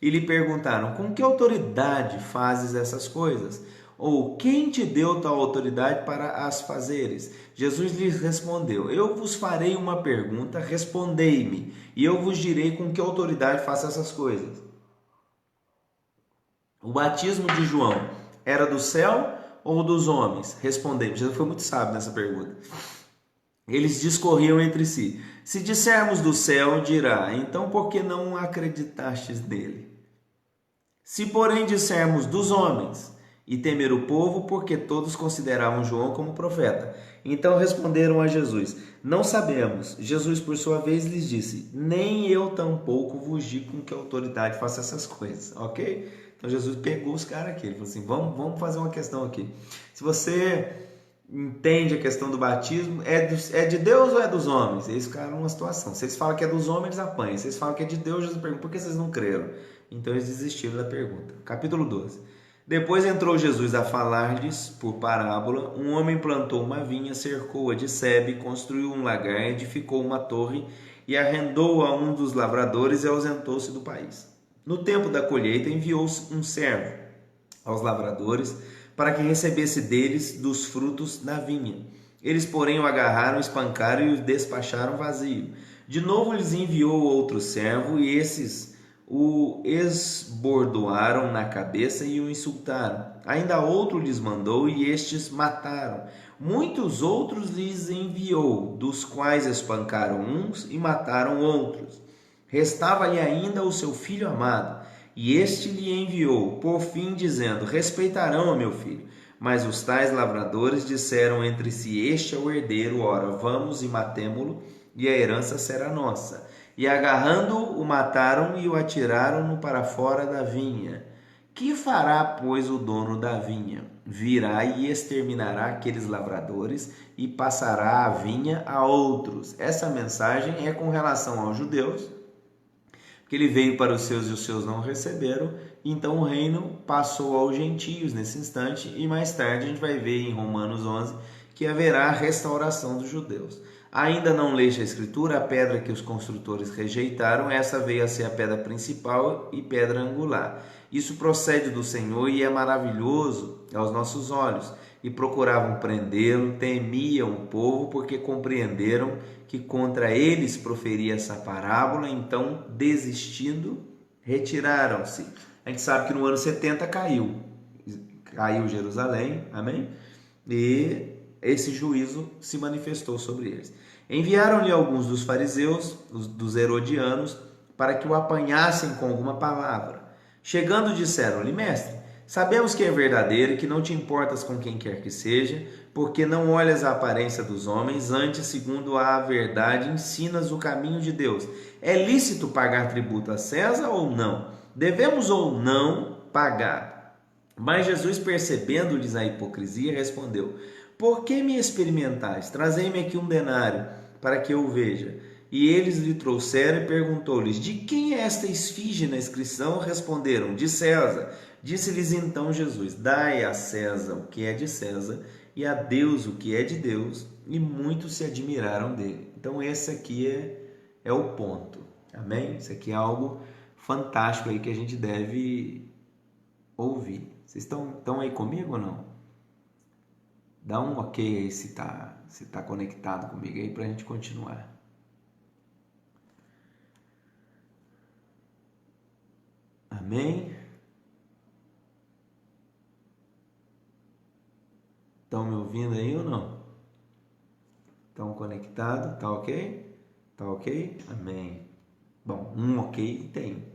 e lhe perguntaram: com que autoridade fazes essas coisas? Ou quem te deu tal autoridade para as fazeres? Jesus lhes respondeu: eu vos farei uma pergunta, respondei-me, e eu vos direi com que autoridade faço essas coisas. O batismo de João era do céu ou dos homens? Respondei-me. Jesus foi muito sábio nessa pergunta. Eles discorriam entre si. Se dissermos do céu, dirá: então por que não acreditastes nele? Se porém dissermos dos homens, e temer o povo, porque todos consideravam João como profeta. Então responderam a Jesus: não sabemos. Jesus, por sua vez, lhes disse: nem eu tampouco vos digo com que autoridade faça essas coisas, ok? Então Jesus pegou os caras aqui, ele falou assim: vamos fazer uma questão aqui. Se você entende a questão do batismo, é de Deus ou é dos homens? Eles ficaram numa situação. Se eles falam que é dos homens, eles apanham. Se eles falam que é de Deus, Jesus pergunta: por que vocês não creram? Então eles desistiram da pergunta. Capítulo 12. Depois entrou Jesus a falar-lhes por parábola. Um homem plantou uma vinha, cercou-a de sebe, construiu um lagar, edificou uma torre e arrendou a um dos lavradores e ausentou-se do país. No tempo da colheita enviou um servo aos lavradores para que recebesse deles dos frutos da vinha. Eles, porém, o agarraram, espancaram e o despacharam vazio. De novo lhes enviou outro servo e esses o esbordoaram na cabeça e o insultaram. Ainda outro lhes mandou e estes mataram. Muitos outros lhes enviou, dos quais espancaram uns e mataram outros. Restava-lhe ainda o seu filho amado, e este lhe enviou, por fim, dizendo: respeitarão a meu filho. Mas os tais lavradores disseram entre si: este é o herdeiro, ora, vamos e matemo-lo, e a herança será nossa. E agarrando-o, o mataram e o atiraram-no para fora da vinha. Que fará, pois, o dono da vinha? Virá e exterminará aqueles lavradores e passará a vinha a outros. Essa mensagem é com relação aos judeus, que ele veio para os seus e os seus não receberam, então o reino passou aos gentios nesse instante, e mais tarde a gente vai ver em Romanos 11 que haverá a restauração dos judeus. Ainda não leste a escritura, a pedra que os construtores rejeitaram, essa veio a ser a pedra principal e pedra angular. Isso procede do Senhor e é maravilhoso aos nossos olhos. E procuravam prendê-lo, temiam o povo, porque compreenderam que contra eles proferia essa parábola, então, desistindo, retiraram-se. A gente sabe que no ano 70 caiu Jerusalém, amém? E esse juízo se manifestou sobre eles. Enviaram-lhe alguns dos fariseus, dos herodianos, para que o apanhassem com alguma palavra. Chegando, disseram-lhe: mestre, sabemos que é verdadeiro e que não te importas com quem quer que seja, porque não olhas a aparência dos homens, antes, segundo a verdade, ensinas o caminho de Deus. É lícito pagar tributo a César ou não? Devemos ou não pagar? Mas Jesus, percebendo-lhes a hipocrisia, respondeu: por que me experimentais? Trazei-me aqui um denário, para que eu o veja. E eles lhe trouxeram e perguntou-lhes: de quem é esta esfinge na inscrição? Responderam: de César. Disse-lhes então Jesus: dai a César o que é de César, e a Deus o que é de Deus. E muitos se admiraram dele. Então esse aqui é o ponto, amém? Isso aqui é algo fantástico aí que a gente deve ouvir. Vocês estão aí comigo ou não? Dá um ok aí se tá conectado comigo aí para a gente continuar. Amém? Estão me ouvindo aí ou não? Estão conectados? Tá ok? Tá ok? Amém. Bom, um ok tem.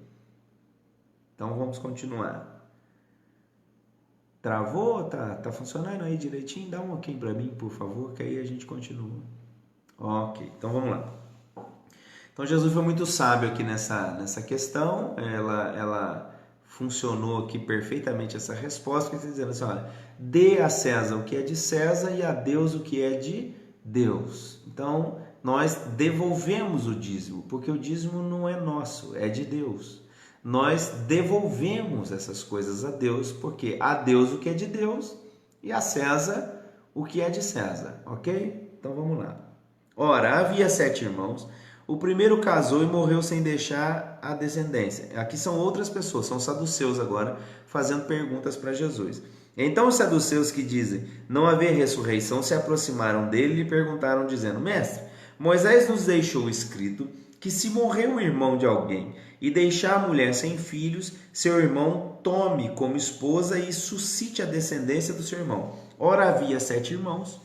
Então vamos continuar. Travou? Tá funcionando aí direitinho? Dá um ok para mim, por favor, que aí a gente continua. Ok, então vamos lá. Então Jesus foi muito sábio aqui nessa questão. Ela funcionou aqui perfeitamente essa resposta, que está dizendo assim, olha, dê a César o que é de César e a Deus o que é de Deus. Então nós devolvemos o dízimo, porque o dízimo não é nosso, é de Deus. Nós devolvemos essas coisas a Deus, porque a Deus o que é de Deus e a César o que é de César, ok? Então vamos lá. Ora, havia 7 irmãos. O primeiro casou e morreu sem deixar a descendência. Aqui são outras pessoas, são saduceus agora, fazendo perguntas para Jesus. Então os saduceus que dizem não haver ressurreição se aproximaram dele e lhe perguntaram, dizendo, Mestre, Moisés nos deixou escrito que se morrer o irmão de alguém e deixar a mulher sem filhos, seu irmão tome como esposa e suscite a descendência do seu irmão. Ora, havia 7 irmãos.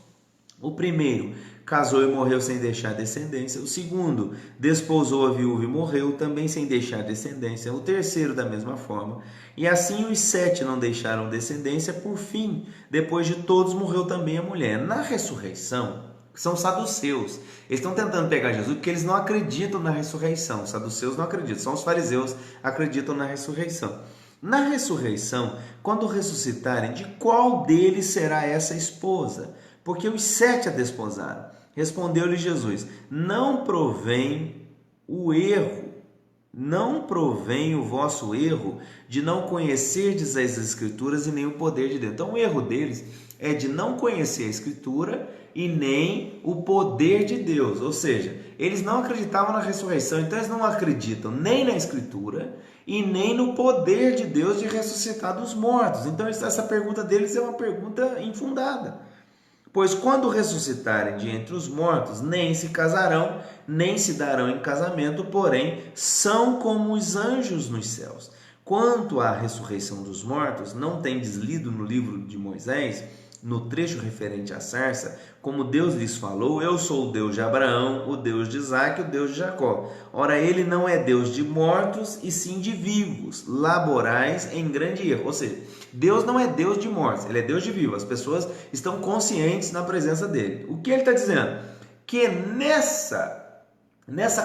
O primeiro casou e morreu sem deixar descendência. O segundo desposou a viúva e morreu também sem deixar descendência. O terceiro da mesma forma. E assim os 7 não deixaram descendência. Por fim, depois de todos, morreu também a mulher. Na ressurreição, são saduceus. Eles estão tentando pegar Jesus porque eles não acreditam na ressurreição. Os saduceus não acreditam, só os fariseus acreditam na ressurreição. Na ressurreição, quando ressuscitarem, de qual deles será essa esposa? Porque os 7 a desposaram. Respondeu-lhe Jesus, não provém o vosso erro de não conhecerdes as Escrituras e nem o poder de Deus. Então o erro deles é de não conhecer a Escritura e nem o poder de Deus. Ou seja, eles não acreditavam na ressurreição, então eles não acreditam nem na Escritura e nem no poder de Deus de ressuscitar dos mortos. Então essa pergunta deles é uma pergunta infundada. Pois quando ressuscitarem de entre os mortos, nem se casarão, nem se darão em casamento, porém são como os anjos nos céus. Quanto à ressurreição dos mortos, não tendes lido no livro de Moisés, no trecho referente à sarça, como Deus lhes falou, eu sou o Deus de Abraão, o Deus de Isaque, o Deus de Jacó. Ora, ele não é Deus de mortos, e sim de vivos, laborais em grande erro. Ou seja, Deus não é Deus de mortos, ele é Deus de vivos. As pessoas estão conscientes na presença dele. O que ele está dizendo? Que nessa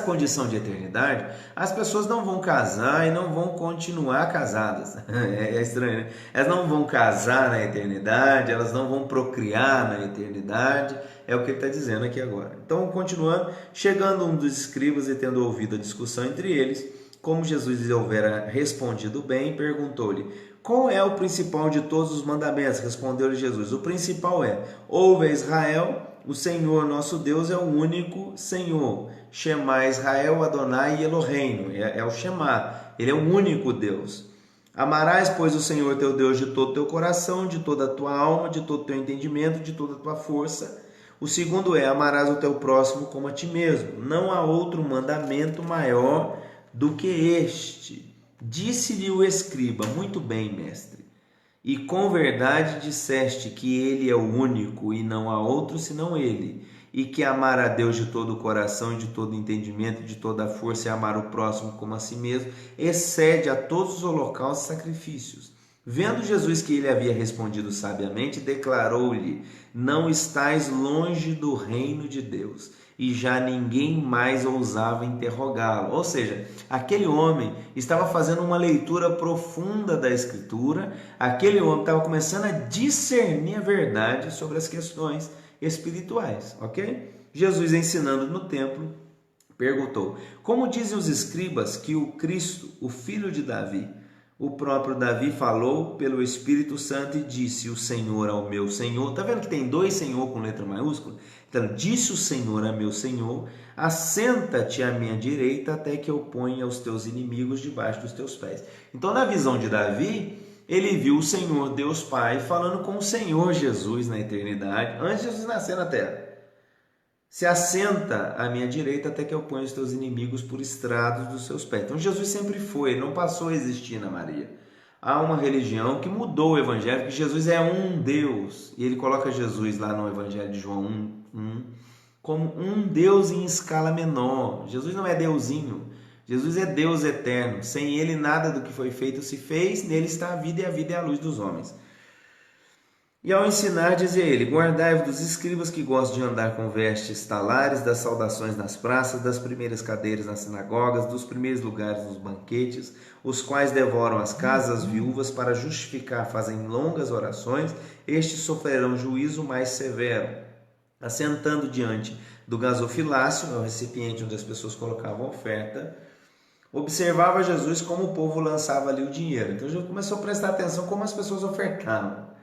condição de eternidade, as pessoas não vão casar e não vão continuar casadas. É estranho, né? Elas não vão casar na eternidade, elas não vão procriar na eternidade. É o que ele está dizendo aqui agora. Então, continuando, chegando um dos escribas e tendo ouvido a discussão entre eles, como Jesus lhe houvera respondido bem, perguntou-lhe, qual é o principal de todos os mandamentos? Respondeu-lhe Jesus, o principal é, ouve a Israel, o Senhor nosso Deus é o único Senhor. Shema Israel, Adonai Eloheinu. É o Shema. Ele é o único Deus. Amarás, pois, o Senhor teu Deus de todo o teu coração, de toda a tua alma, de todo o teu entendimento, de toda a tua força. O segundo é, amarás o teu próximo como a ti mesmo. Não há outro mandamento maior do que este. Disse-lhe o escriba, muito bem, mestre. E com verdade disseste que ele é o único e não há outro senão ele, e que amar a Deus de todo o coração e de todo o entendimento, de toda a força e amar o próximo como a si mesmo, excede a todos os holocaustos e sacrifícios. Vendo Jesus que ele havia respondido sabiamente, declarou-lhe, não estais longe do reino de Deus. E já ninguém mais ousava interrogá-lo. Ou seja, aquele homem estava fazendo uma leitura profunda da Escritura, aquele homem estava começando a discernir a verdade sobre as questões espirituais, ok? Jesus, ensinando no templo, perguntou, como dizem os escribas que o Cristo, o filho de Davi, o próprio Davi falou pelo Espírito Santo e disse, o Senhor ao meu Senhor. Está vendo que tem 2 Senhor com letra maiúscula? Então, disse o Senhor a meu Senhor, assenta-te à minha direita até que eu ponha os teus inimigos debaixo dos teus pés. Então, na visão de Davi, ele viu o Senhor Deus Pai falando com o Senhor Jesus na eternidade, antes de Jesus nascer na terra. Se assenta à minha direita até que eu ponha os teus inimigos por estrados dos seus pés. Então Jesus sempre foi, ele não passou a existir na Maria. Há uma religião que mudou o evangelho, que Jesus é um Deus. E ele coloca Jesus lá no evangelho de João 1, como um Deus em escala menor. Jesus não é Deusinho. Jesus é Deus eterno. Sem ele nada do que foi feito se fez. Nele está a vida e a vida é a luz dos homens. E ao ensinar, dizia ele: guardai-vos dos escribas que gostam de andar com vestes talares, das saudações nas praças, das primeiras cadeiras nas sinagogas, dos primeiros lugares nos banquetes, os quais devoram as casas viúvas para justificar, fazem longas orações, estes sofrerão juízo mais severo. Assentando diante do gasofilácio, o recipiente onde as pessoas colocavam oferta, observava Jesus como o povo lançava ali o dinheiro. Então Jesus começou a prestar atenção como as pessoas ofertavam.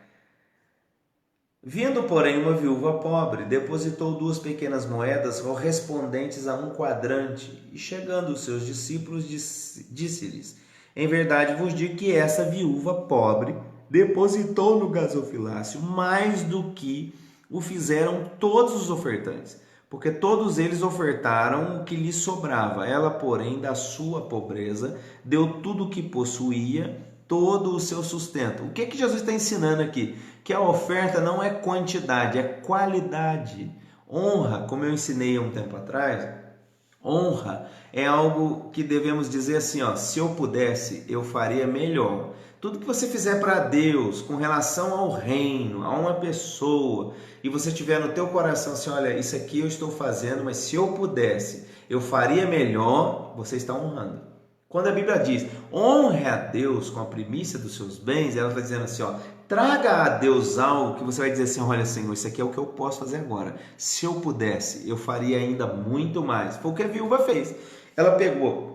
Vindo, porém, uma viúva pobre, depositou 2 pequenas moedas correspondentes a 1 quadrante, e chegando os seus discípulos, disse-lhes: em verdade vos digo que essa viúva pobre depositou no gasofilácio mais do que o fizeram todos os ofertantes, porque todos eles ofertaram o que lhes sobrava. Ela, porém, da sua pobreza, deu tudo o que possuía, todo o seu sustento. O que Jesus está ensinando aqui? Que a oferta não é quantidade, é qualidade. Honra, como eu ensinei há um tempo atrás, honra é algo que devemos dizer assim, se eu pudesse, eu faria melhor. Tudo que você fizer para Deus, com relação ao reino, a uma pessoa, e você tiver no teu coração assim, olha, isso aqui eu estou fazendo, mas se eu pudesse, eu faria melhor, você está honrando. Quando a Bíblia diz, honre a Deus com a primícia dos seus bens, ela está dizendo assim, traga a Deus algo que você vai dizer assim, olha Senhor, isso aqui é o que eu posso fazer agora. Se eu pudesse, eu faria ainda muito mais. Foi o que a viúva fez. Ela pegou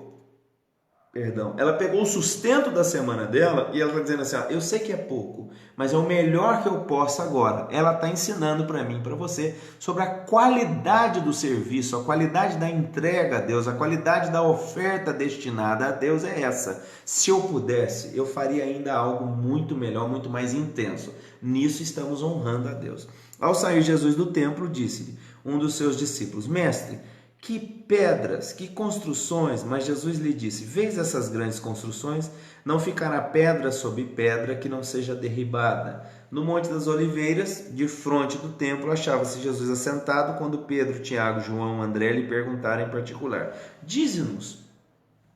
o sustento da semana dela e ela está dizendo assim, eu sei que é pouco, mas é o melhor que eu posso agora. Ela está ensinando para mim, para você, sobre a qualidade do serviço, a qualidade da entrega a Deus, a qualidade da oferta destinada a Deus é essa. Se eu pudesse, eu faria ainda algo muito melhor, muito mais intenso. Nisso estamos honrando a Deus. Ao sair Jesus do templo, disse-lhe um dos seus discípulos, mestre, que pedras, que construções, mas Jesus lhe disse, vês essas grandes construções? Não ficará pedra sobre pedra que não seja derribada. No Monte das Oliveiras, de fronte do templo, achava-se Jesus assentado, quando Pedro, Tiago, João, André lhe perguntaram em particular, dize-nos,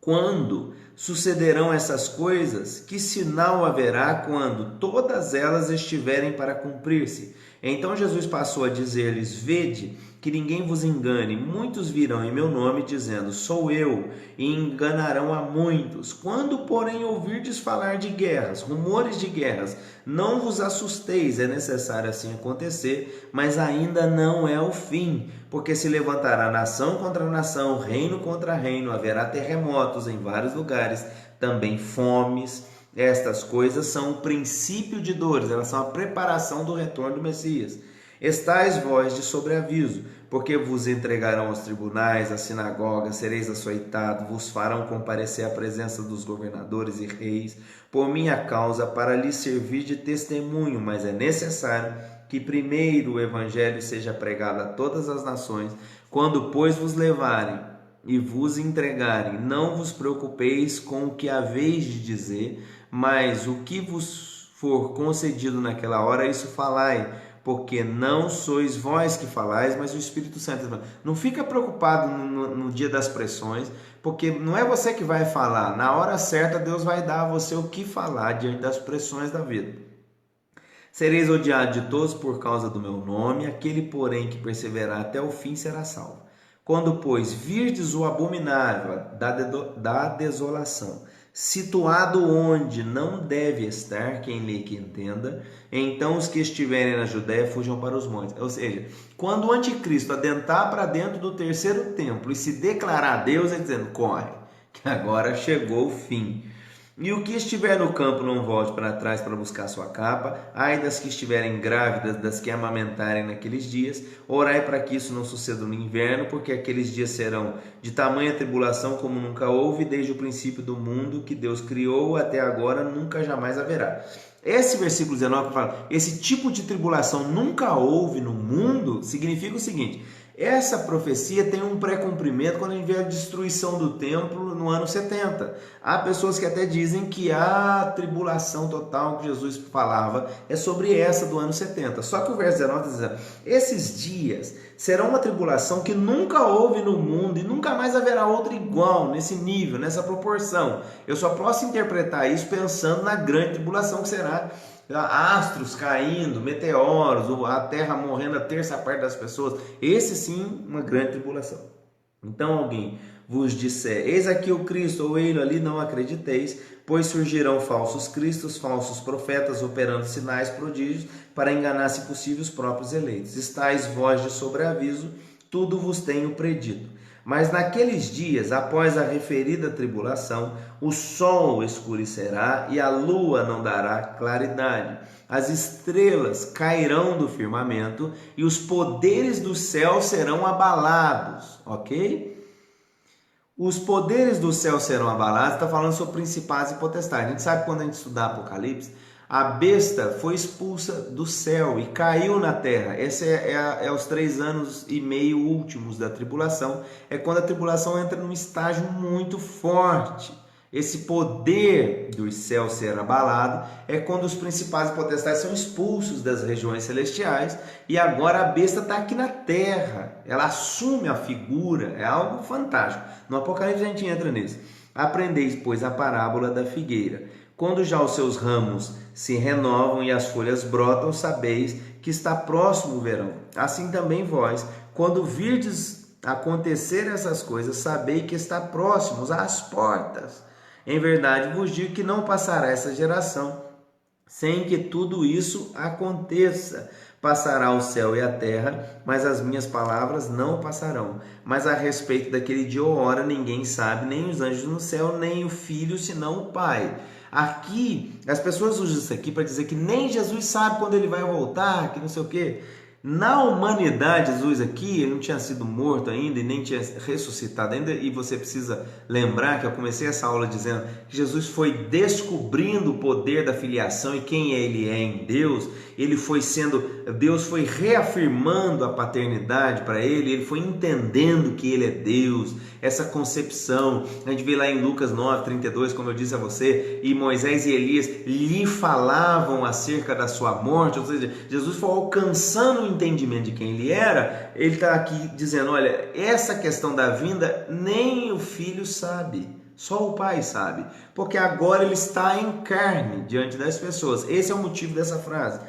quando sucederão essas coisas? Que sinal haverá quando todas elas estiverem para cumprir-se? Então Jesus passou a dizer-lhes, vede, que ninguém vos engane, muitos virão em meu nome dizendo, sou eu, e enganarão a muitos. Quando, porém, ouvirdes falar de guerras, rumores de guerras, não vos assusteis, é necessário assim acontecer, mas ainda não é o fim, porque se levantará nação contra nação, reino contra reino, haverá terremotos em vários lugares, também fomes. Estas coisas são o princípio de dores, elas são a preparação do retorno do Messias. Estais vós de sobreaviso, porque vos entregarão aos tribunais, às sinagogas, sereis açoitados, vos farão comparecer à presença dos governadores e reis, por minha causa, para lhes servir de testemunho, mas é necessário que primeiro o evangelho seja pregado a todas as nações. Quando, pois, vos levarem e vos entregarem, não vos preocupeis com o que haveis de dizer, mas o que vos for concedido naquela hora, isso falai, porque não sois vós que falais, mas o Espírito Santo. Não fica preocupado no dia das pressões, porque não é você que vai falar. Na hora certa, Deus vai dar a você o que falar diante das pressões da vida. Sereis odiados de todos por causa do meu nome, aquele, porém, que perseverar até o fim será salvo. Quando, pois, virdes o abominável da desolação, situado onde não deve estar, quem lê que entenda, então os que estiverem na Judéia fujam para os montes. Ou seja, quando o anticristo adentrar para dentro do terceiro templo e se declarar a Deus, ele dizendo, corre, que agora chegou o fim. E o que estiver no campo não volte para trás para buscar sua capa. Ai das que estiverem grávidas, das que amamentarem naqueles dias. Orai para que isso não suceda no inverno, porque aqueles dias serão de tamanha tribulação como nunca houve, desde o princípio do mundo que Deus criou até agora, nunca jamais haverá. Esse versículo 19 fala, esse tipo de tribulação nunca houve no mundo, significa o seguinte: essa profecia tem um pré-cumprimento quando a gente vê a destruição do templo no ano 70. Há pessoas que até dizem que a tribulação total que Jesus falava é sobre essa do ano 70. Só que o verso 19 está dizendo, esses dias serão uma tribulação que nunca houve no mundo e nunca mais haverá outra igual, nesse nível, nessa proporção. Eu só posso interpretar isso pensando na grande tribulação que será astros caindo, meteoros, a terra morrendo a terça parte das pessoas. Esse sim, uma grande tribulação. Então alguém vos disser, eis aqui o Cristo, ou ele ali, não acrediteis, pois surgirão falsos cristos, falsos profetas, operando sinais, prodígios, para enganar, se possível, os próprios eleitos. Estais vós de sobreaviso, tudo vos tenho predito. Mas naqueles dias, após a referida tribulação, o sol escurecerá e a lua não dará claridade. As estrelas cairão do firmamento e os poderes do céu serão abalados, ok? Os poderes do céu serão abalados, está falando sobre principados e potestades. A gente sabe quando a gente estudar Apocalipse, a besta foi expulsa do céu e caiu na terra. Esse é os 3 anos e meio últimos da tribulação. É quando a tribulação entra num estágio muito forte. Esse poder dos céus ser abalado é quando os principados e potestades são expulsos das regiões celestiais e agora a besta está aqui na terra. Ela assume a figura, é algo fantástico. No Apocalipse a gente entra nisso. Aprendeis, pois, a parábola da figueira. Quando já os seus ramos se renovam e as folhas brotam, sabeis que está próximo o verão. Assim também vós, quando virdes acontecer essas coisas, sabei que está próximos às portas. Em verdade vos digo que não passará essa geração sem que tudo isso aconteça. Passará o céu e a terra, mas as minhas palavras não passarão. Mas a respeito daquele dia ou hora ninguém sabe, nem os anjos no céu, nem o Filho, senão o Pai. Aqui, as pessoas usam isso aqui para dizer que nem Jesus sabe quando ele vai voltar, que não sei o quê. Na humanidade, Jesus aqui, ele não tinha sido morto ainda e nem tinha ressuscitado ainda, e você precisa lembrar que eu comecei essa aula dizendo que Jesus foi descobrindo o poder da filiação e quem ele é em Deus. Deus foi reafirmando a paternidade para ele foi entendendo que ele é Deus, essa concepção. A gente vê lá em Lucas 9:32, como eu disse a você, e Moisés e Elias lhe falavam acerca da sua morte, ou seja, Jesus foi alcançando o entendimento de quem ele era. Ele está aqui dizendo, olha, essa questão da vinda nem o Filho sabe, só o Pai sabe, porque agora ele está em carne diante das pessoas. Esse é o motivo dessa frase.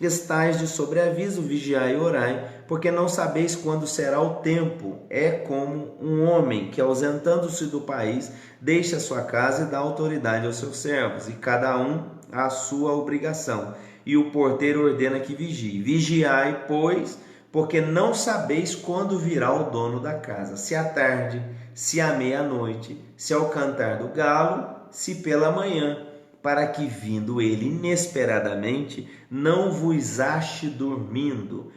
Estais de sobreaviso, vigiai e orai, porque não sabeis quando será o tempo. É como um homem que, ausentando-se do país, deixa sua casa e dá autoridade aos seus servos, e cada um a sua obrigação. E o porteiro ordena que vigie. Vigiai, pois, porque não sabeis quando virá o dono da casa, se à tarde, se à meia-noite, se ao cantar do galo, se pela manhã, para que, vindo ele inesperadamente, não vos ache dormindo.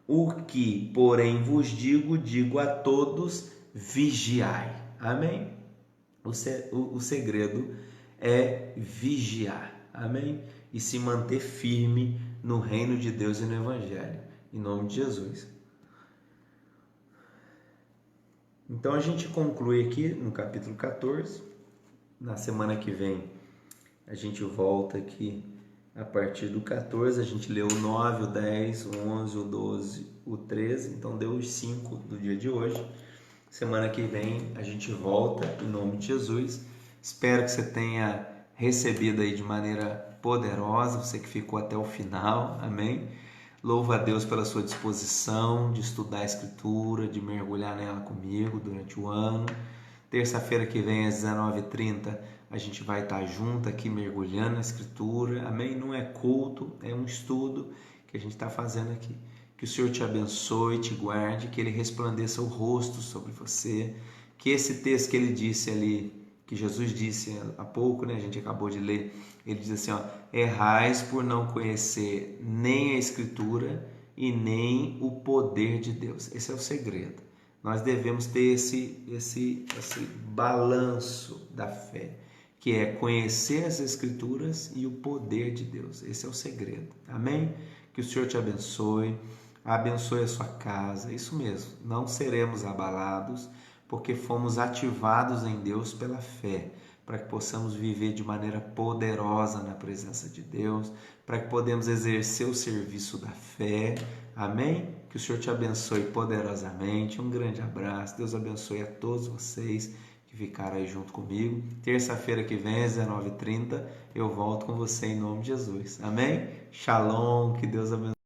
O que, porém, vos digo a todos, vigiai. Amém? O segredo é vigiar. Amém? E se manter firme no reino de Deus e no Evangelho. Em nome de Jesus. Então a gente conclui aqui no capítulo 14. Na semana que vem a gente volta aqui a partir do 14. A gente leu o 9, o 10, o 11, o 12, o 13. Então deu os 5 do dia de hoje. Semana que vem a gente volta em nome de Jesus. Espero que você tenha recebido aí de maneira poderosa, você que ficou até o final. Amém? Louvo a Deus pela sua disposição de estudar a Escritura, de mergulhar nela comigo durante o ano. Terça-feira que vem, às 19h30, a gente vai estar junto aqui mergulhando na Escritura. Amém? Não é culto, é um estudo que a gente está fazendo aqui. Que o Senhor te abençoe, te guarde, que Ele resplandeça o rosto sobre você. Que esse texto que Ele disse ali que Jesus disse há pouco, né? A gente acabou de ler, ele diz assim, ó, errais por não conhecer nem a Escritura e nem o poder de Deus. Esse é o segredo. Nós devemos ter esse balanço da fé, que é conhecer as Escrituras e o poder de Deus. Esse é o segredo. Amém? Que o Senhor te abençoe a sua casa. Isso mesmo, não seremos abalados, porque fomos ativados em Deus pela fé, para que possamos viver de maneira poderosa na presença de Deus, para que podemos exercer o serviço da fé. Amém? Que o Senhor te abençoe poderosamente. Um grande abraço. Deus abençoe a todos vocês que ficaram aí junto comigo. Terça-feira que vem, às 19h30, eu volto com você em nome de Jesus. Amém? Shalom, que Deus abençoe.